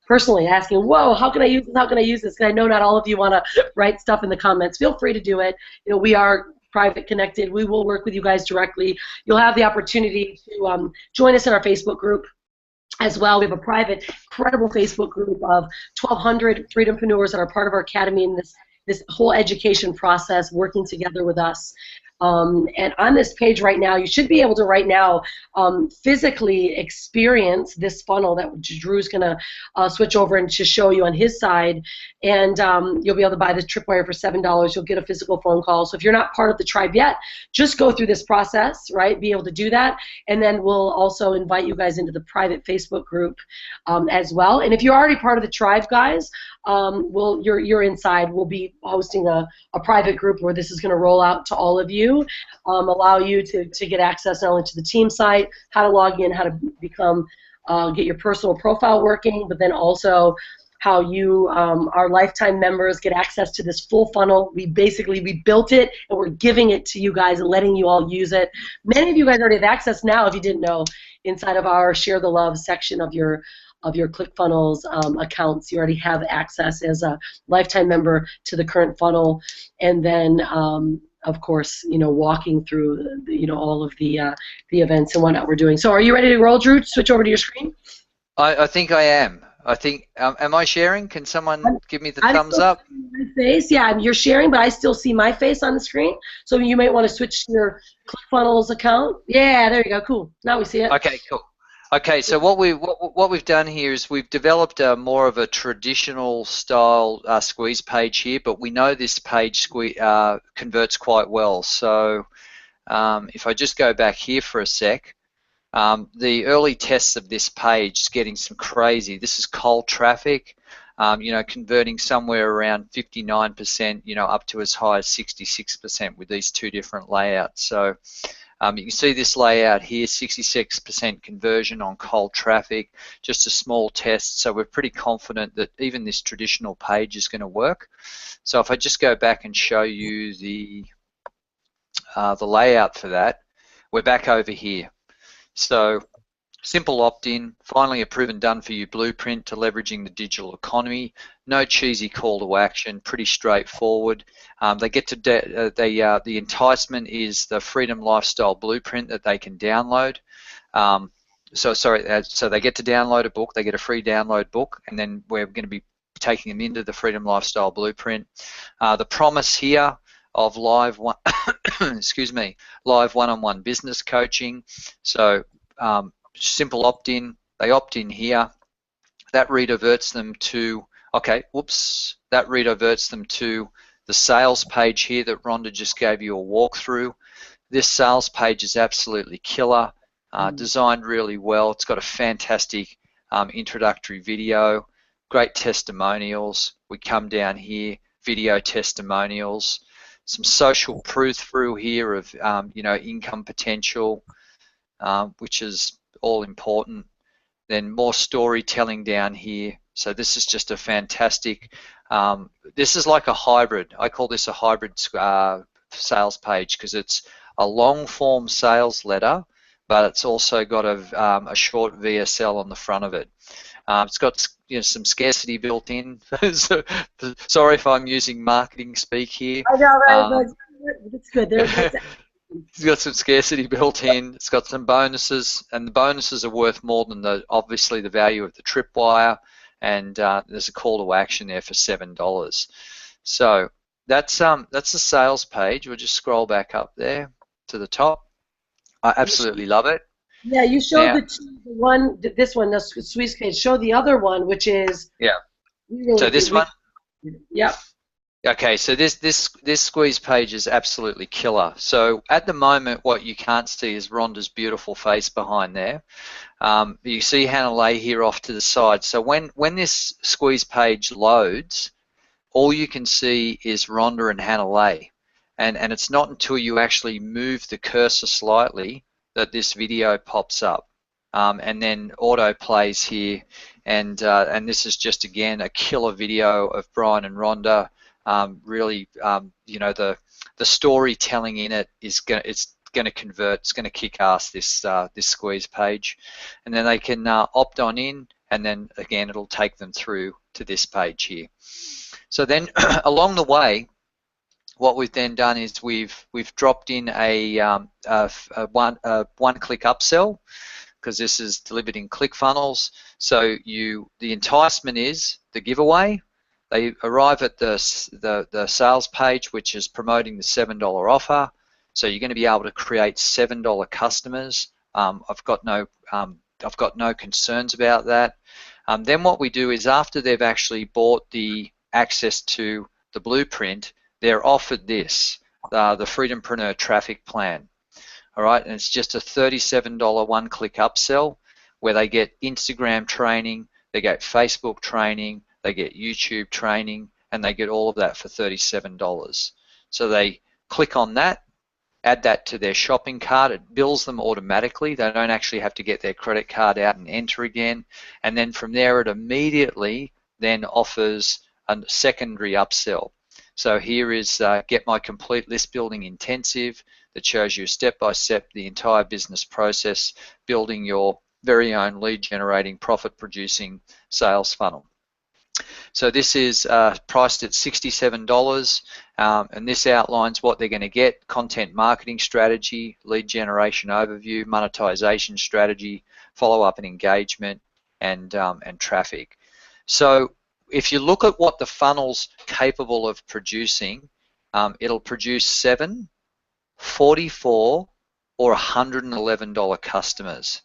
personally, asking, "Whoa, how can I use this? How can I use this?" Because I know not all of you want to write stuff in the comments. Feel free to do it. You know, we are private connected. We will work with you guys directly. You'll have the opportunity to join us in our Facebook group as well. We have a private, incredible Facebook group of 1,200 Freedom-Preneurs that are part of our academy in this whole education process, working together with us. And on this page right now, you should be able to right now physically experience this funnel that Drew's going to switch over and to show you on his side. And you'll be able to buy the tripwire for $7. You'll get a physical phone call. So if you're not part of the tribe yet, just go through this process, right? Be able to do that. And then we'll also invite you guys into the private Facebook group as well. And if you're already part of the tribe, guys, you're inside. We'll be hosting a private group where this is going to roll out to all of you, allow you to get access not only to the team site, how to log in, how to become, get your personal profile working, but then also how you, our lifetime members, get access to this full funnel. We built it, and we're giving it to you guys and letting you all use it. Many of you guys already have access now, if you didn't know, inside of our Share the Love section of your ClickFunnels accounts. You already have access as a lifetime member to the current funnel, and then of course, you know, walking through all of the events and whatnot we're doing. So are you ready to roll, Drew? Switch over to your screen. I think I am. I think, am I sharing? Can someone give me the thumbs up? My face, yeah, you're sharing, but I still see my face on the screen. So you might want to switch to your ClickFunnels account. Yeah, there you go. Cool. Now we see it. Okay, cool. Okay, so what we've done here is we've developed more of a traditional style squeeze page here, but we know this page converts quite well. So if I just go back here for a sec, the early tests of this page is getting some crazy. This is cold traffic, you know, converting somewhere around 59%, you know, up to as high as 66% with these two different layouts. So you can see this layout here, 66% conversion on cold traffic, just a small test. So we're pretty confident that even this traditional page is going to work. So if I just go back and show you the layout for that, we're back over here. So simple opt-in, finally a proven done for you blueprint to leveraging the digital economy. No cheesy call to action, pretty straightforward. They get to the enticement is the Freedom Lifestyle Blueprint that they can download. So they get to download a book, they get a free download book, and then we're going to be taking them into the Freedom Lifestyle Blueprint. The promise here of live live one-on-one business coaching. So simple opt-in, they opt in here. That rediverts them to, that rediverts them to the sales page here that Rhonda just gave you a walkthrough. This sales page is absolutely killer, designed really well. It's got a fantastic introductory video, great testimonials. We come down here, video testimonials, some social proof through here of you know, income potential, which is all important. Then more storytelling down here. So this is just a fantastic, this is like a hybrid. I call this a hybrid sales page because it's a long form sales letter, but it's also got a short VSL on the front of it. It's got, you know, some scarcity built in. So, sorry if I'm using marketing speak here. I know, right? That's good. It's got some scarcity built in. It's got some bonuses, and the bonuses are worth more than obviously the value of the tripwire. And there's a call to action there for $7. So that's the sales page. We'll just scroll back up there to the top. I absolutely love it. Yeah, you showed Now, the one, this one, the squeeze page. Show the other one, which is yeah. So really, this one. yep. Okay, so this squeeze page is absolutely killer. So at the moment, what you can't see is Rhonda's beautiful face behind there. You see Hannah Lay here off to the side. So when this squeeze page loads, all you can see is Rhonda and Hannah Lay. And it's not until you actually move the cursor slightly that this video pops up. And then auto plays here, and this is just again a killer video of Brian and Rhonda. Really, you know, the storytelling in it is it's going to convert. It's going to kick ass this this squeeze page, and then they can opt on in, and then again it'll take them through to this page here. So then along the way, what we've then done is we've dropped in a one-click upsell, because this is delivered in ClickFunnels. So the enticement is the giveaway. They arrive at the sales page, which is promoting the $7 offer. So you're going to be able to create $7 customers. I've got no concerns about that. Then what we do is, after they've actually bought the access to the blueprint, they're offered this, the Freedom-Preneur traffic plan. All right, and it's just a $37 one-click upsell where they get Instagram training, they get Facebook training, they get YouTube training, and they get all of that for $37. So they click on that, add that to their shopping cart. It bills them automatically. They don't actually have to get their credit card out and enter again. And then from there, it immediately then offers a secondary upsell. So here is Get My Complete List Building Intensive, that shows you step-by-step the entire business process, building your very own lead-generating, profit-producing sales funnel. So this is priced at $67, and this outlines what they're going to get: content marketing strategy, lead generation overview, monetization strategy, follow-up and engagement, and traffic. So if you look at what the funnel's capable of producing, it'll produce 7, 44, or $111 customers.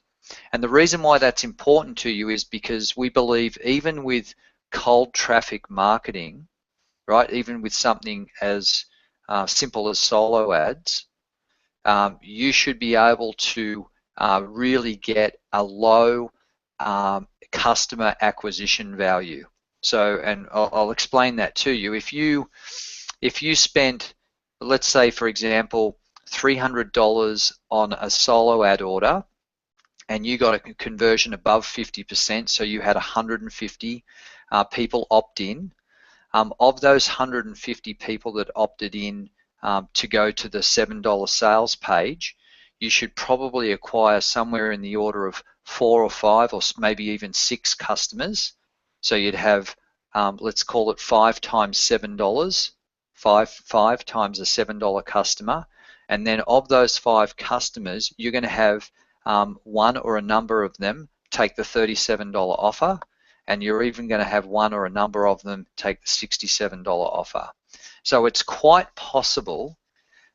And the reason why that's important to you is because we believe, even with cold traffic marketing, right, even with something as simple as solo ads, you should be able to really get a low customer acquisition value. So, and I'll explain that to you. If you spent, let's say for example, $300 on a solo ad order, and you got a conversion above 50%, so you had 150 people opt in. Of those 150 people that opted in to go to the $7 sales page, you should probably acquire somewhere in the order of 4 or 5 or maybe even 6 customers. So you'd have, let's call it 5 times $7, 5 times a $7 customer, and then of those 5 customers, you're going to have one or a number of them take the $37 offer, and you're even going to have one or a number of them take the $67 offer. So it's quite possible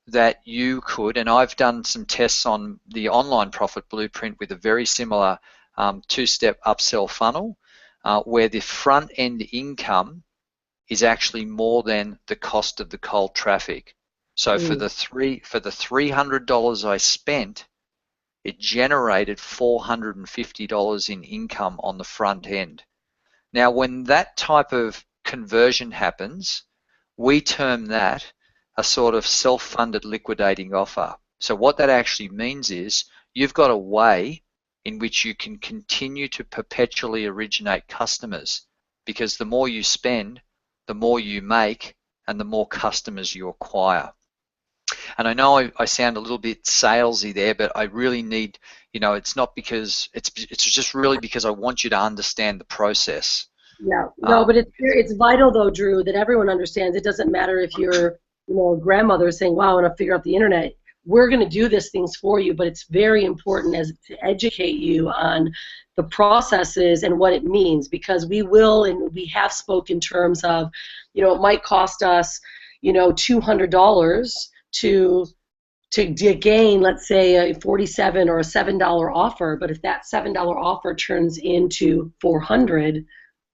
that you could, and I've done some tests on the online profit blueprint with a very similar 2-step upsell funnel, where the front end income is actually more than the cost of the cold traffic. So for the $300 I spent, it generated $450 in income on the front end. Now, when that type of conversion happens, we term that a sort of self-funded liquidating offer. So what that actually means is you've got a way in which you can continue to perpetually originate customers, because the more you spend, the more you make, and the more customers you acquire. And I know I sound a little bit salesy there, but I really need, you know, it's not because, it's just really because I want you to understand the process. Yeah, no, but it's vital though, Drew, that everyone understands. It doesn't matter if you're, you know, a grandmother saying, wow, I want to figure out the internet. We're going to do these things for you, but it's very important to educate you on the processes and what it means, because we will, and we have spoke in terms of, you know, it might cost us, you know, $200 to to gain, let's say, a 47 or a $7 offer, but if that $7 offer turns into 400,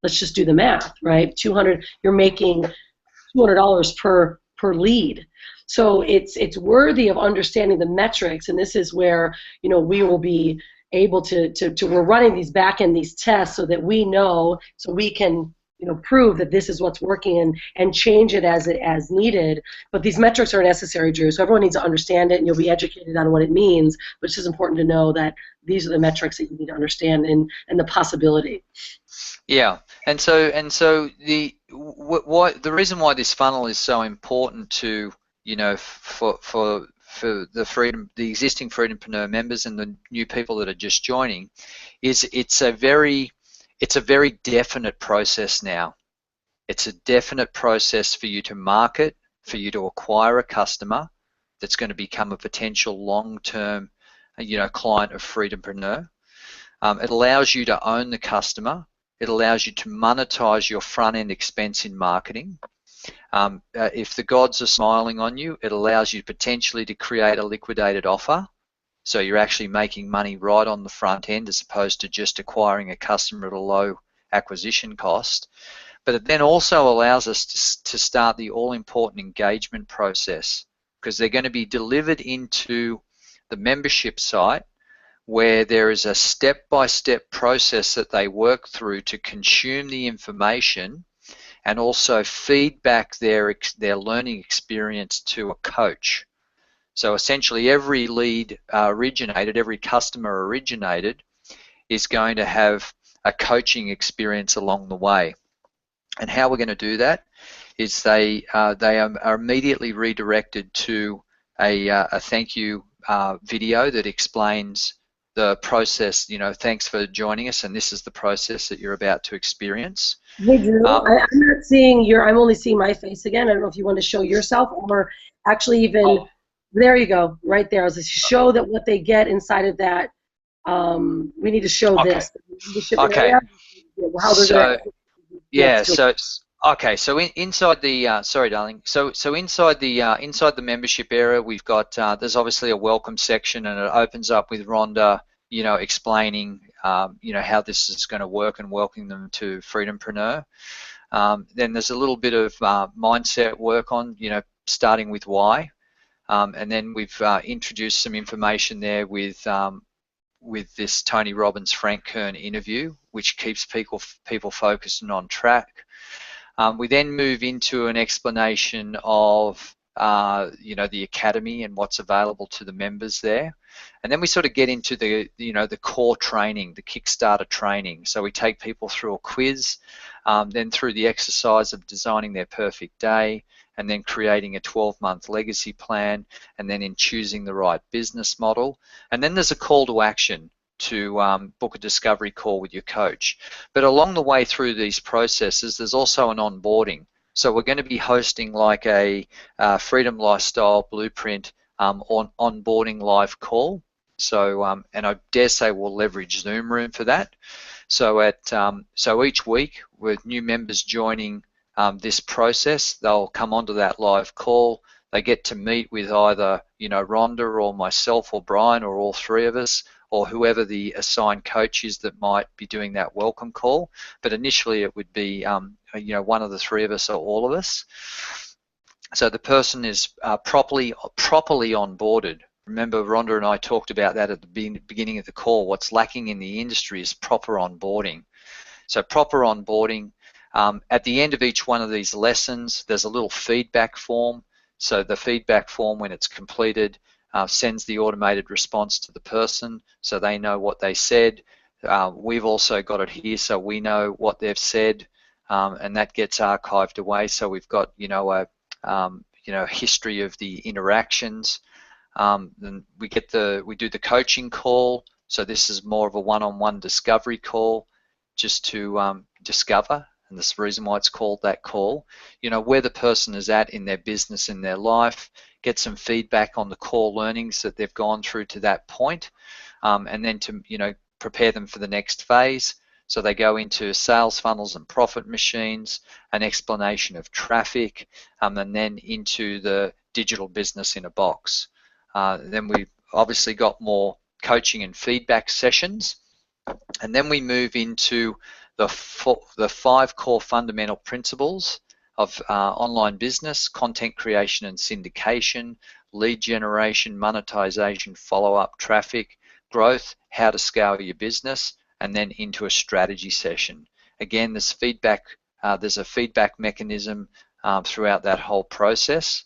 let's just do the math, right? 200, you're making $200 per lead. So it's worthy of understanding the metrics, and this is where, you know, we will be able to we're running these back end, these tests, so that we know, so we can, you know, prove that this is what's working, and change it as needed. But these metrics are necessary, Drew, so everyone needs to understand it, and you'll be educated on what it means. But it's just important to know that these are the metrics that you need to understand, and the possibility. Yeah, and so the reason why this funnel is so important to, you know, for the existing Freedom-Preneur members and the new people that are just joining, is it's a very definite process now. It's a definite process for you to market, for you to acquire a customer that's going to become a potential long-term, you know, client of Freedom-Preneur. It allows you to own the customer. It allows you to monetize your front-end expense in marketing. If the gods are smiling on you, it allows you potentially to create a liquidated offer. So you're actually making money right on the front end, as opposed to just acquiring a customer at a low acquisition cost. But it then also allows us to start the all-important engagement process, because they're going to be delivered into the membership site, where there is a step-by-step process that they work through to consume the information and also feedback their learning experience to a coach. So essentially every lead originated, every customer originated, is going to have a coaching experience along the way. And how we're going to do that is they are immediately redirected to a thank you video that explains the process. You know, thanks for joining us, and this is the process that you're about to experience. Hey Drew, I'm not seeing I'm only seeing my face again. I don't know if you want to show yourself, or actually even, there you go, right there. As a show that what they get inside of that, we need to show this. Okay. Area, how they're So going to yeah. So okay. So inside the sorry, darling. So inside the membership area, we've got there's obviously a welcome section, and it opens up with Rhonda, you know, explaining you know, how this is going to work and welcoming them to Freedom-Preneur. Then there's a little bit of mindset work on, you know, starting with why, and then we've introduced some information there with this Tony Robbins Frank Kern interview, which keeps people focused and on track. We then move into an explanation of you know, the academy and what's available to the members there, and then we sort of get into the, you know, the core training, the Kickstarter training. So we take people through a quiz, then through the exercise of designing their perfect day, and then creating a 12-month legacy plan, and then in choosing the right business model. And then there's a call to action to book a discovery call with your coach. But along the way through these processes, there's also an onboarding. So we're going to be hosting like a Freedom Lifestyle Blueprint onboarding live call. So and I dare say we'll leverage Zoom Room for that. So so each week, with new members joining this process, they'll come onto that live call. They get to meet with either, you know, Rhonda or myself or Brian or all three of us, or whoever the assigned coach is that might be doing that welcome call. But initially it would be you know, one of the three of us or all of us. So the person is properly onboarded. Remember, Rhonda and I talked about that at the beginning of the call. What's lacking in the industry is proper onboarding. So proper onboarding. At the end of each one of these lessons, there's a little feedback form. So the feedback form, when it's completed, sends the automated response to the person, so they know what they said. We've also got it here, so we know what they've said, and that gets archived away. So we've got, you know, a you know, history of the interactions. Then we do the coaching call. So this is more of a one-on-one discovery call, just to discover. And this is the reason why it's called that call, you know, where the person is at in their business, in their life, get some feedback on the core learnings that they've gone through to that point, and then to, you know, prepare them for the next phase. So they go into sales funnels and profit machines, an explanation of traffic, and then into the digital business in a box. Then we've obviously got more coaching and feedback sessions. And then we move into the 5 core fundamental principles of online business: content creation and syndication, lead generation, monetization, follow-up, traffic, growth, how to scale your business, and then into a strategy session. Again, there's feedback. There's a feedback mechanism throughout that whole process.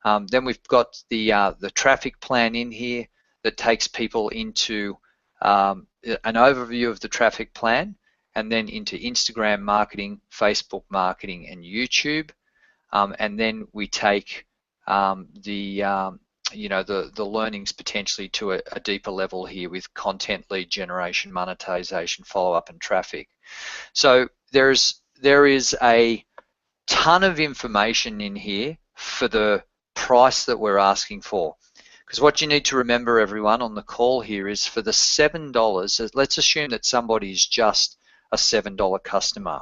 Then we've got the traffic plan in here that takes people into an overview of the traffic plan, and then into Instagram marketing, Facebook marketing, and YouTube. And then we take the learnings potentially to a deeper level here with content, lead generation, monetization, follow-up, and traffic. So there is a ton of information in here for the price that we're asking for. Because what you need to remember, everyone, on the call here is for the $7, let's assume that somebody is just a $7 customer.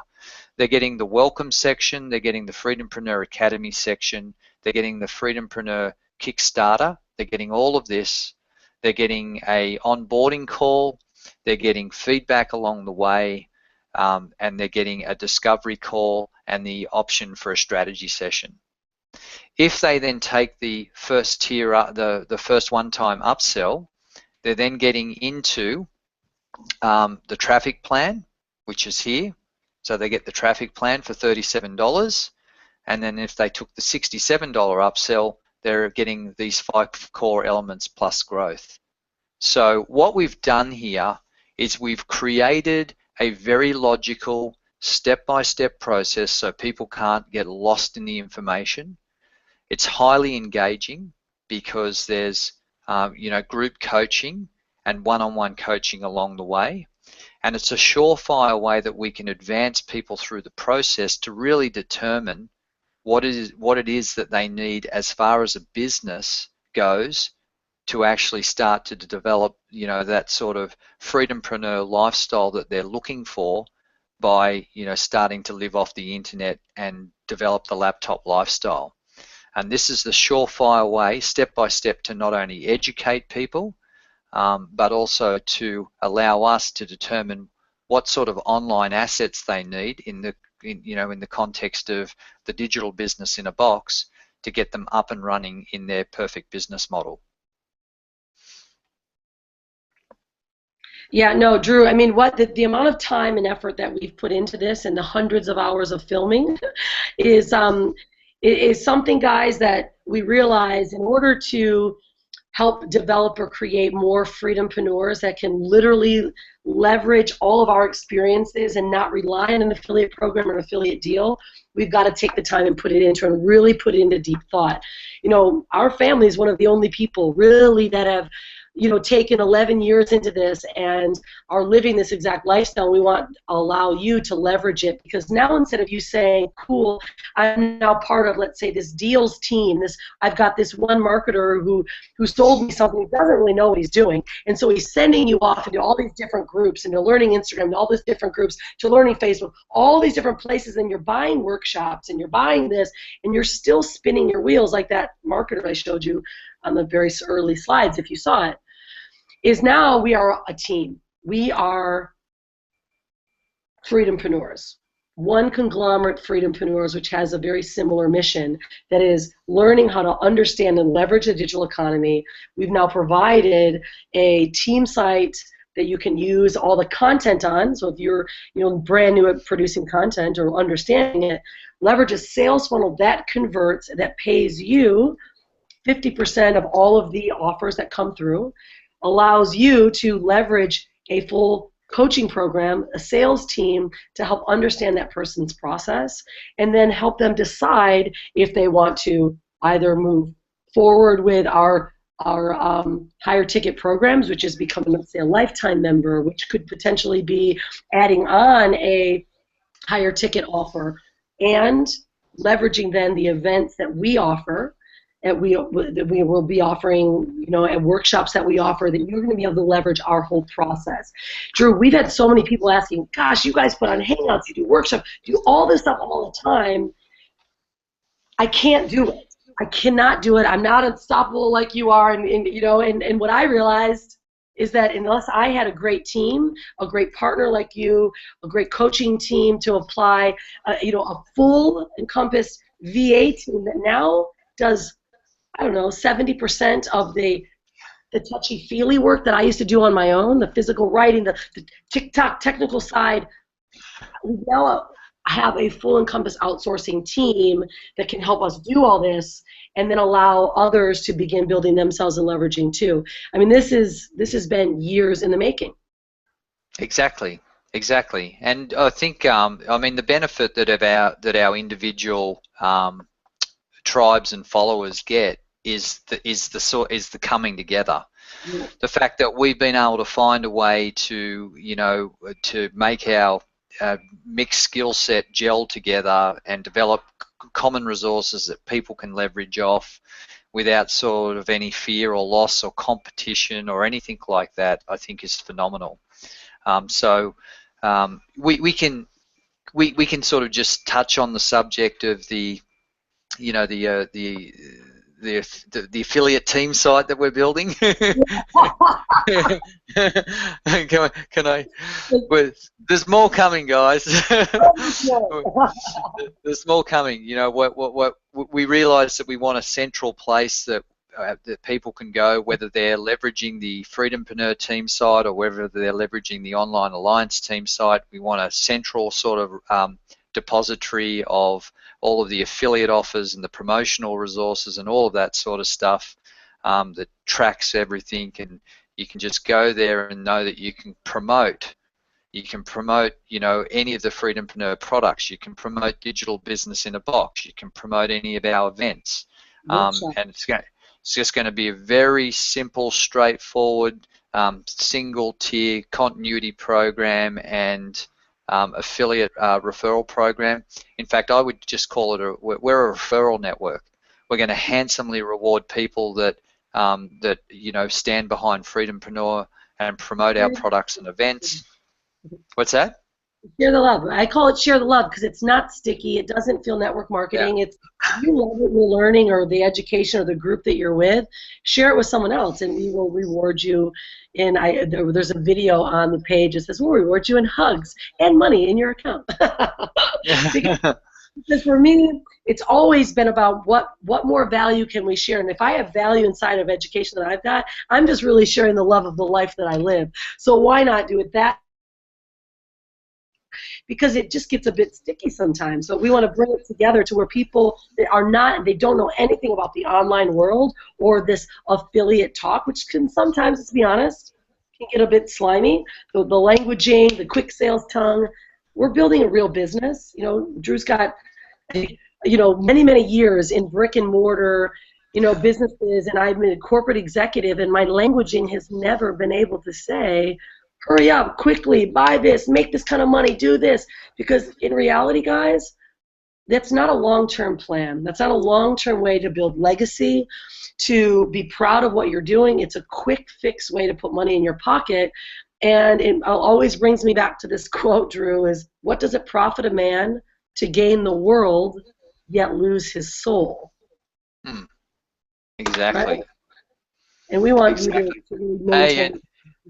They're getting the welcome section, they're getting the Freedom-Preneur Academy section, they're getting the Freedom-Preneur Kickstarter, they're getting all of this, they're getting a onboarding call, they're getting feedback along the way, and they're getting a discovery call and the option for a strategy session. If they then take the first tier, the first one-time upsell, they're then getting into the traffic plan, which is here. So they get the traffic plan for $37, and then if they took the $67 upsell, they're getting these 5 core elements plus growth. So what we've done here is we've created a very logical step-by-step process so people can't get lost in the information. It's highly engaging because there's group coaching and one-on-one coaching along the way, and it's a surefire way that we can advance people through the process to really determine what it is that they need as far as a business goes to actually start to develop that sort of freedompreneur lifestyle that they're looking for by starting to live off the internet and develop the laptop lifestyle. And this is the surefire way, step by step, to not only educate people, but also to allow us to determine what sort of online assets they need in the context of the digital business in a box to get them up and running in their perfect business model. Yeah, no, Drew, I mean, the amount of time and effort that we've put into this and the hundreds of hours of filming is something, guys, that we realize in order to help develop or create more freedompreneurs that can literally leverage all of our experiences and not rely on an affiliate program or an affiliate deal, we've got to take the time and put it into and really put it into deep thought. Our family is one of the only people really that have taken 11 years into this and are living this exact lifestyle. We want to allow you to leverage it, because now instead of you saying, cool, I'm now part of, let's say, this deals team, I've got this one marketer who sold me something, he doesn't really know what he's doing, and so he's sending you off into all these different groups, and you're learning Instagram, and all these different groups, to learning Facebook, all these different places, and you're buying workshops, and you're buying this, and you're still spinning your wheels like that marketer I showed you on the very early slides, if you saw it. Is now we are a team. We are freedompreneurs. One conglomerate freedompreneurs, which has a very similar mission, that is learning how to understand and leverage the digital economy. We've now provided a team site that you can use all the content on. So if you're brand new at producing content or understanding it, leverage a sales funnel that converts, that pays you 50% of all of the offers that come through, allows you to leverage a full coaching program, a sales team to help understand that person's process, and then help them decide if they want to either move forward with our higher ticket programs, which is becoming, let's say, a lifetime member, which could potentially be adding on a higher ticket offer, and leveraging then the events that we offer, that we will be offering, at workshops that we offer, that you're going to be able to leverage our whole process. Drew, we've had so many people asking, gosh, you guys put on Hangouts, you do workshops, you do all this stuff all the time. I can't do it. I cannot do it. I'm not unstoppable like you are. And you know, and what I realized is that unless I had a great team, a great partner like you, a great coaching team to apply, you know, a full encompass VA team that now does, I don't know, 70% of the touchy-feely work that I used to do on my own, the physical writing, the TikTok technical side. We now have a full encompass outsourcing team that can help us do all this and then allow others to begin building themselves and leveraging too. I mean, this has been years in the making. Exactly, exactly. And I think, I mean, the benefit that our individual tribes and followers get is the coming together. Yeah. The fact that we've been able to find a way to, you know, to make our mixed skill set gel together and develop common resources that people can leverage off without sort of any fear or loss or competition or anything like that, I think is phenomenal. We can sort of just touch on the subject of the, you know, the affiliate team site that we're building. Can I? Well, there's more coming, guys. There's more coming. You know, what we realize that we want a central place that people can go, whether they're leveraging the Freedom-Preneur team site or whether they're leveraging the Online Alliance team site. We want a central sort of depository of all of the affiliate offers and the promotional resources and all of that sort of stuff that tracks everything, and you can just go there and know that you can promote. You can promote, you know, any of the Freedom-Preneur products. You can promote Digital Business in a Box. You can promote any of our events, and it's just going to be a very simple, straightforward, single-tier continuity program and affiliate referral program. In fact, I would just call it we're a referral network. We're going to handsomely reward people that that, you know, stand behind Freedom-Preneur and promote our products and events. What's that? Share the love. I call it share the love because it's not sticky. It doesn't feel network marketing. Yeah. It's, if you love what you're learning or the education or the group that you're with, share it with someone else and we will reward you. And there's a video on the page that says we'll reward you in hugs and money in your account. Because for me, it's always been about what more value can we share. And if I have value inside of education that I've got, I'm just really sharing the love of the life that I live. So why not do it that? Because it just gets a bit sticky sometimes. So we want to bring it together to where people that are not, they don't know anything about the online world or this affiliate talk, which can sometimes, let's be honest, can get a bit slimy. So the languaging, the quick sales tongue, we're building a real business. You know, Drew's got, you know, many years in brick and mortar, you know, businesses, and I'm a corporate executive, and my languaging has never been able to say, hurry up, quickly, buy this, make this kind of money, do this. Because in reality, guys, that's not a long-term plan. That's not a long-term way to build legacy, to be proud of what you're doing. It's a quick fix way to put money in your pocket. And it always brings me back to this quote, Drew, is what does it profit a man to gain the world yet lose his soul? Exactly. Right? And we want you to really maintain.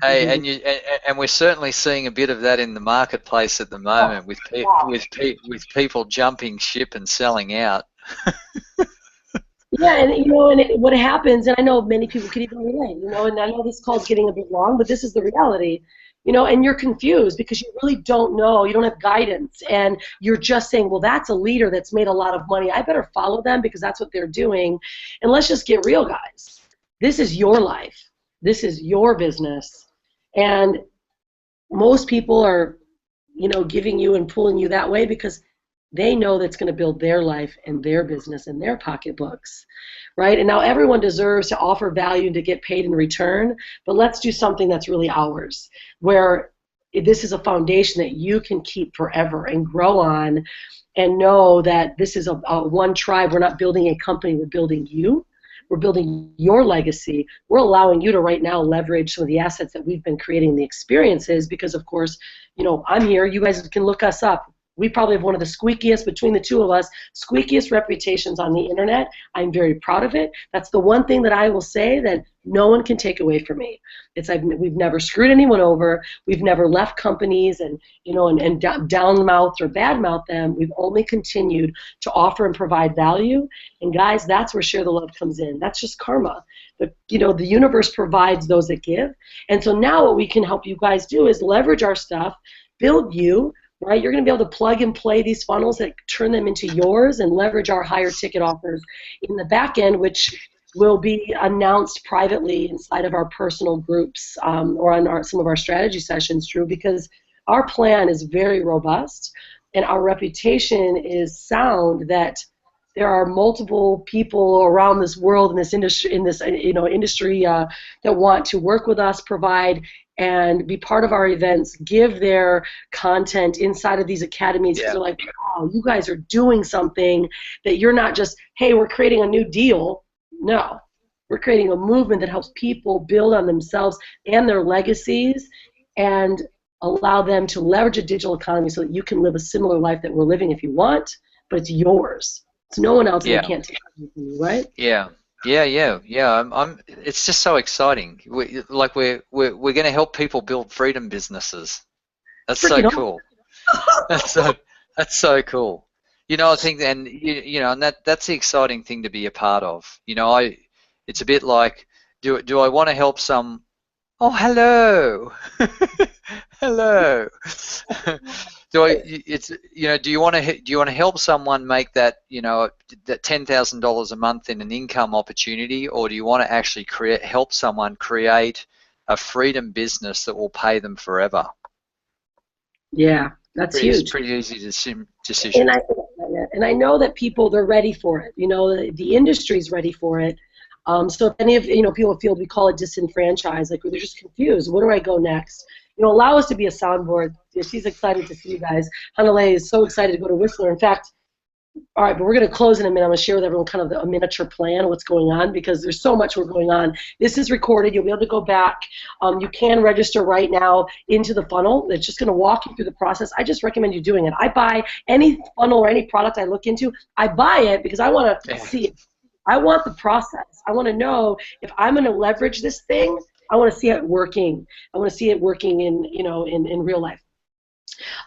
And we're certainly seeing a bit of that in the marketplace at the moment, with people jumping ship and selling out. Yeah, and you know, and what happens, and I know many people could even relate, you know, and I know this call's getting a bit long, but this is the reality, you know, and you're confused because you really don't know, you don't have guidance, and you're just saying, well, that's a leader that's made a lot of money, I better follow them because that's what they're doing. And let's just get real, guys. This is your life. This is your business. And most people are, you know, giving you and pulling you that way because they know that's going to build their life and their business and their pocketbooks, right? And now everyone deserves to offer value and to get paid in return, but let's do something that's really ours, where this is a foundation that you can keep forever and grow on and know that this is a one tribe. We're not building a company, we're building you. We're building your legacy. We're allowing you to right now leverage some of the assets that we've been creating, the experiences, because of course, you know, I'm here. You guys can look us up. We probably have one of the squeakiest, between the two of us, squeakiest reputations on the internet. I'm very proud of it. That's the one thing that I will say that no one can take away from me. We've never screwed anyone over. We've never left companies and down-mouthed or bad-mouthed them. We've only continued to offer and provide value. And guys, that's where Share the Love comes in. That's just karma. But the universe provides those that give. And so now what we can help you guys do is leverage our stuff, build you. Right, you're going to be able to plug and play these funnels that turn them into yours and leverage our higher ticket offers in the back end, which will be announced privately inside of our personal groups or on some of our strategy sessions, Drew, because our plan is very robust and our reputation is sound that there are multiple people around this world in this industry, that want to work with us, provide and be part of our events, give their content inside of these academies. Yeah. They're like, wow, you guys are doing something that you're not just, hey, we're creating a new deal. No, we're creating a movement that helps people build on themselves and their legacies and allow them to leverage a digital economy so that you can live a similar life that we're living if you want, but it's yours. It's no one else that can't take it from you, right? Yeah. It's just so exciting. We're going to help people build freedom businesses. That's so cool. That's so cool. I think, and and that's the exciting thing to be a part of. It's a bit like, do I want to help some? Oh, hello, hello. Do you want to help someone make that that $10,000 a month in an income opportunity, or do you want to actually help someone create a freedom business that will pay them forever? Yeah, that's huge. It's pretty easy decision. And I know that people, they're ready for it. The industry's ready for it. So if any of people feel, we call it disenfranchised, like they're just confused. Where do I go next? Allow us to be a soundboard. She's excited to see you guys. Hanalei is so excited to go to Whistler. In fact, all right, but we're going to close in a minute. I'm going to share with everyone kind of a miniature plan of what's going on because there's so much going on. This is recorded. You'll be able to go back. You can register right now into the funnel. It's just going to walk you through the process. I just recommend you doing it. I buy any funnel or any product I look into. I buy it because I want to see it. I want the process. I want to know if I'm going to leverage this thing. I want to see it working. I want to see it working in real life.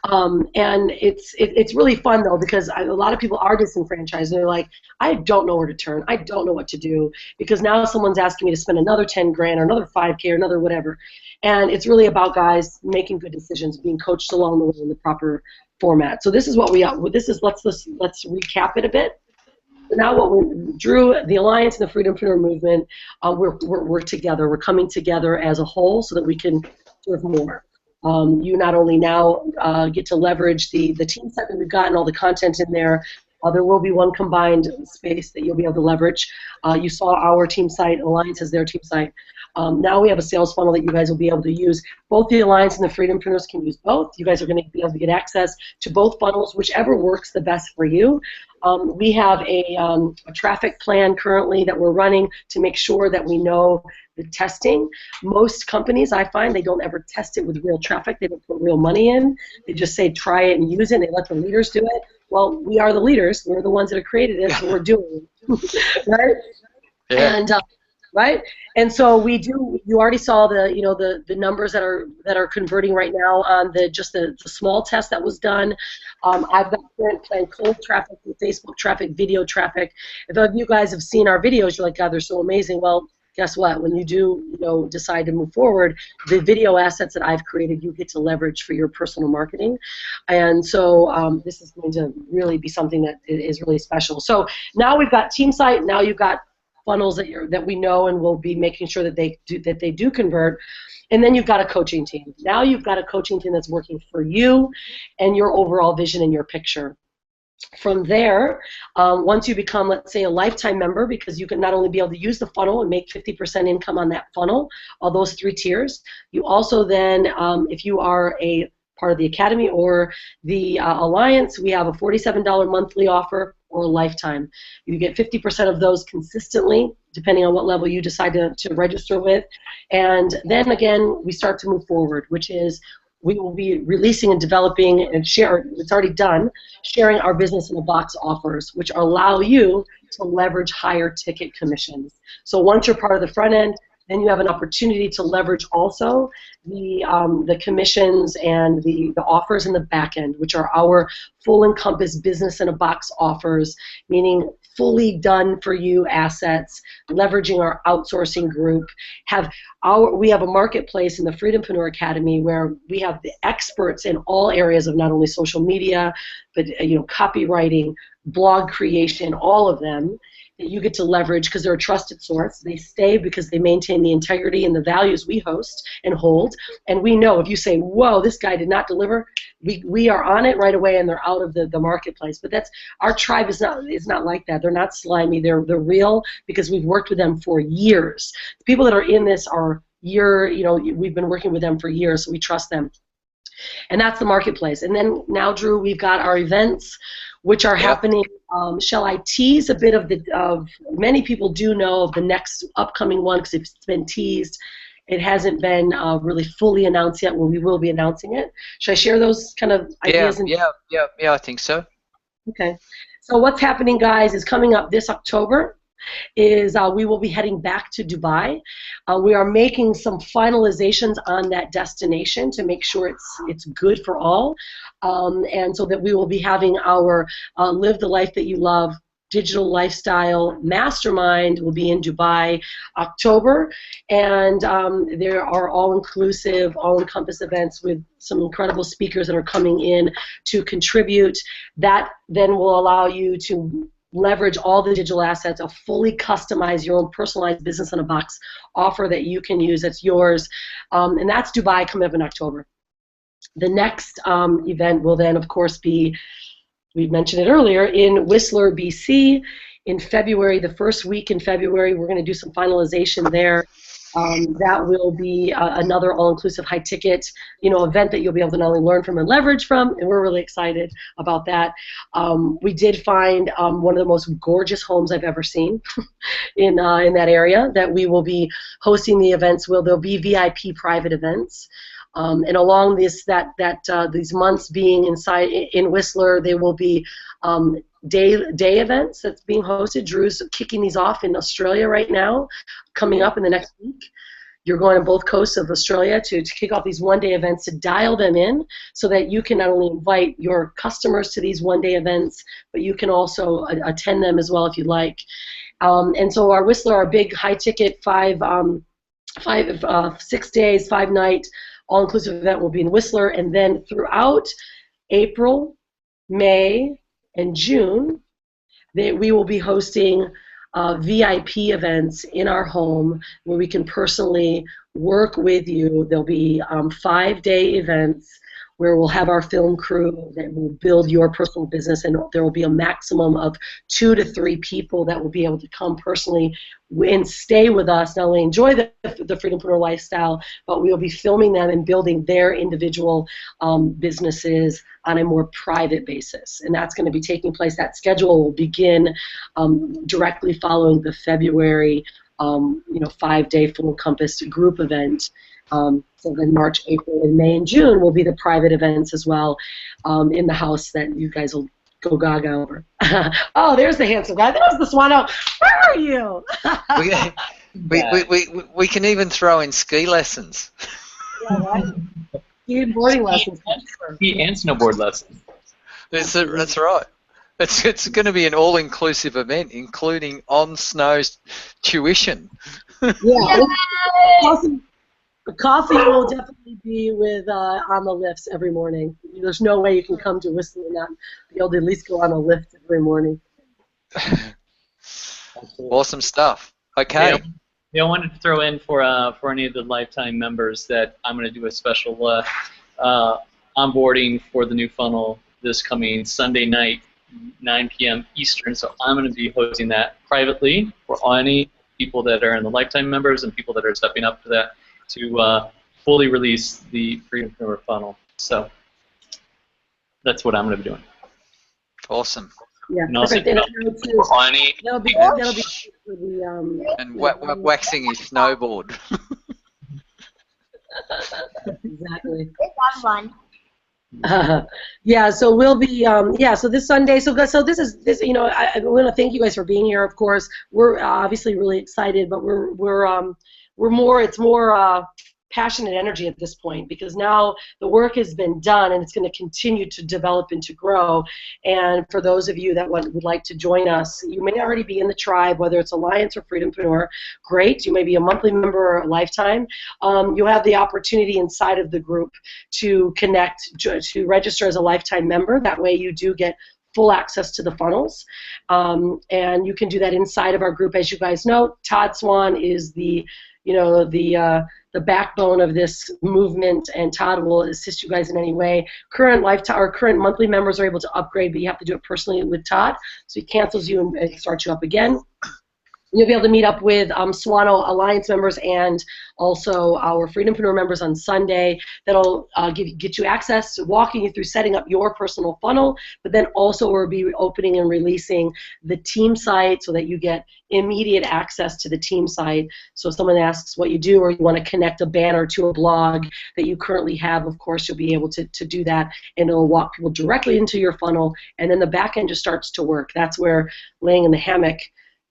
And it's really fun though because a lot of people are disenfranchised. They're like, I don't know where to turn. I don't know what to do because now someone's asking me to spend another 10 grand or another 5K or another whatever. And it's really about guys making good decisions, being coached along the way in the proper format. So this is what let's recap it a bit. Now Drew, the Alliance and the Freedom-Preneur movement, we're together. We're coming together as a whole so that we can serve more. You not only now get to leverage the team site that we've got and all the content in there, there will be one combined space that you'll be able to leverage. You saw our team site, Alliance has their team site. Now we have a sales funnel that you guys will be able to use. Both the Alliance and the Freedom-Preneurs can use both. You guys are going to be able to get access to both funnels, whichever works the best for you. We have a traffic plan currently that we're running to make sure that we know the testing. Most companies, I find, they don't ever test it with real traffic. They don't put real money in. They just say try it and use it, and they let the leaders do it. Well, we are the leaders. We're the ones that have created it, so we're doing it. Right? Yeah. And right? And so we do. You already saw the numbers that are converting right now on the small test that was done. I've got current plan cold traffic, Facebook traffic, video traffic. If you guys have seen our videos, you're like, God, they're so amazing. Well, guess what? When you do decide to move forward, the video assets that I've created, you get to leverage for your personal marketing. And so this is going to really be something that is really special. So now we've got team site. Now you've got funnels that we know and we'll be making sure that they do convert. And then you've got a coaching team. Now you've got a coaching team that's working for you and your overall vision and your picture. From there, once you become, let's say, a lifetime member, because you can not only be able to use the funnel and make 50% income on that funnel, all those 3 tiers, you also then, if you are a part of the Academy or the Alliance, we have a $47 monthly offer or a lifetime. You get 50% of those consistently, depending on what level you decide to register with. And then again, we start to move forward, which is we will be releasing and developing and it's already done, sharing our business in a box offers, which allow you to leverage higher ticket commissions. So once you're part of the front end, then you have an opportunity to leverage also the commissions and the offers in the back end, which are our full encompass business in a box offers, meaning fully done for you assets, leveraging our outsourcing group. We have a marketplace in the Freedom-Preneur Academy where we have the experts in all areas of not only social media, but copywriting, blog creation, all of them that you get to leverage because they're a trusted source. They stay because they maintain the integrity and the values we host and hold. And we know if you say, whoa, this guy did not deliver, we are on it right away and they're out of the marketplace. But our tribe is not like that. They're not slimy. They're real because we've worked with them for years. The people that are in this are we've been working with them for years, so we trust them. And that's the marketplace. And then now, Drew, we've got our events, which are happening. Shall I tease a bit of many people do know of the next upcoming one because it's been teased. It hasn't been really fully announced yet. Well, we will be announcing it. Should I share those kind of ideas? Yeah, I think so. Okay. So what's happening, guys, is coming up this October is we will be heading back to Dubai. We are making some finalizations on that destination to make sure it's good for all, and so that we will be having our Live the Life That You Love digital lifestyle mastermind will be in Dubai October, and there are all-inclusive, all-encompass events with some incredible speakers that are coming in to contribute. That then will allow you to leverage all the digital assets, fully customize your own personalized business in a box offer that you can use, that's yours, and that's Dubai coming up in October. The next event will then, of course, be, we mentioned it earlier, in Whistler, BC in February. The first week in February, we're going to do some finalization there. That will be another all-inclusive high-ticket, event that you'll be able to not only learn from and leverage from, and we're really excited about that. We did find one of the most gorgeous homes I've ever seen in that area that we will be hosting the events. There'll be VIP private events. And along these months being in Whistler, there will be day events that's being hosted. Drew's kicking these off in Australia right now, coming up in the next week. You're going on both coasts of Australia to kick off these one-day events, to dial them in so that you can not only invite your customers to these one-day events, but you can also attend them as well if you'd like. And so our Whistler, our big high-ticket 6 days, 5-night, all-inclusive event will be in Whistler, and then throughout April, May, and June, we will be hosting VIP events in our home where we can personally work with you. There'll be 5-day events where we'll have our film crew that will build your personal business, and there will be a maximum of 2 to 3 people that will be able to come personally and stay with us, not only enjoy the Freedom-Preneur lifestyle, but we will be filming them and building their individual businesses on a more private basis. And that's going to be taking place. That schedule will begin directly following the February 5-day full encompass group event. So then March, April, and May, and June will be the private events as well in the house that you guys will go gaga over. Oh, there's the handsome guy. There's the Swano. Where are you? we can even throw in ski lessons. Yeah, right? Ski and boarding lessons. Ski and snowboard lessons. That's right. It's going to be an all-inclusive event, including on-snow tuition. Yeah. Coffee will definitely be on the lifts every morning. There's no way you can come to Whistler and not be able to at least go on a lift every morning. Awesome stuff. Okay. Yeah, I wanted to throw in for any of the lifetime members that I'm going to do a special onboarding for the new funnel this coming Sunday night, 9 p.m. Eastern. So I'm going to be hosting that privately for any people that are in the lifetime members and people that are stepping up to that, to fully release the Freedom-Preneur funnel. So that's what I'm going to be doing. Awesome. Yeah, and also, that'll be for the and waxing his snowboard. Exactly. It's fun. Yeah, so we'll be yeah. So this Sunday, so this. You know, I want to thank you guys for being here. Of course, we're obviously really excited, but we're more. It's more passionate energy at this point because now the work has been done and it's going to continue to develop and to grow. And for those of you that would like to join us, you may already be in the tribe, whether it's Alliance or Freedom-Preneur. Great. You may be a monthly member or a lifetime. You have the opportunity inside of the group to connect, to register as a lifetime member. That way you do get full access to the funnels. And you can do that inside of our group. As you guys know, Todd Swan is the backbone of this movement, and Todd will assist you guys in any way. Current monthly members are able to upgrade, but you have to do it personally with Todd. So he cancels you and starts you up again. You'll be able to meet up with Swano Alliance members and also our Freedom-Preneur members on Sunday. That'll get you access to walking you through setting up your personal funnel, but then also we'll be opening and releasing the team site so that you get immediate access to the team site. So if someone asks what you do or you want to connect a banner to a blog that you currently have, of course, you'll be able to do that, and it'll walk people directly into your funnel, and then the back end just starts to work. That's where laying in the hammock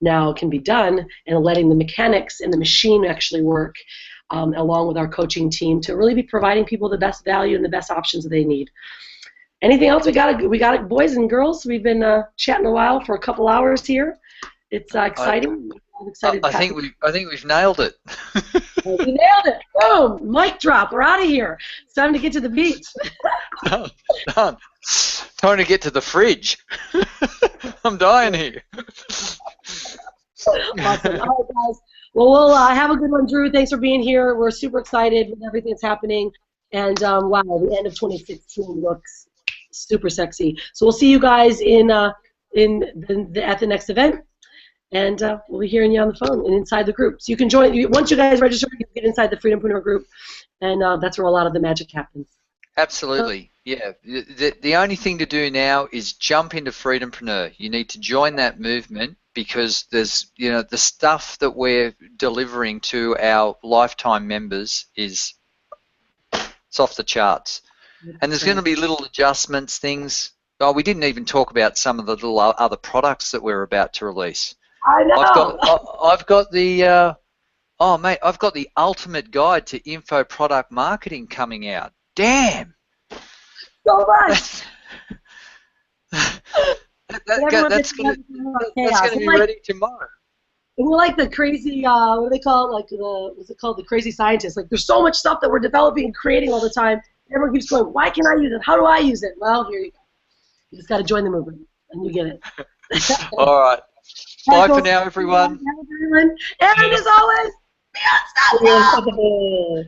now can be done, and letting the mechanics and the machine actually work along with our coaching team to really be providing people the best value and the best options that they need. Anything else? We got it, boys and girls. We've been chatting a while for a couple hours here. It's exciting. I'm excited. I think we've nailed it. We nailed it. Boom! Mic drop. We're out of here. It's time to get to the beach. Done. Time to get to the fridge. I'm dying here. Awesome. All right, guys. Well, we'll have a good one, Drew. Thanks for being here. We're super excited with everything that's happening. And wow, the end of 2016 looks super sexy. So we'll see you guys at the next event. And we'll be hearing you on the phone and inside the group. So you can join. Once you guys register, you can get inside the Freedom-Preneur group. And that's where a lot of the magic happens. Absolutely. Yeah. The only thing to do now is jump into Freedom-Preneur. You need to join that movement because there's, the stuff that we're delivering to our lifetime members it's off the charts. And there's going to be little adjustments, things. Oh, we didn't even talk about some of the little other products that we're about to release. I know. I've got the I've got the ultimate guide to info product marketing coming out. Damn. So much. That's going to be ready tomorrow. We're like the crazy, what do they call it? What's it called? The crazy scientists. Like, there's so much stuff that we're developing and creating all the time. Everyone keeps going, why can I use it? How do I use it? Well, here you go. You just got to join the movement, and you get it. All right. Bye for now, everyone. And as always, be unstoppable.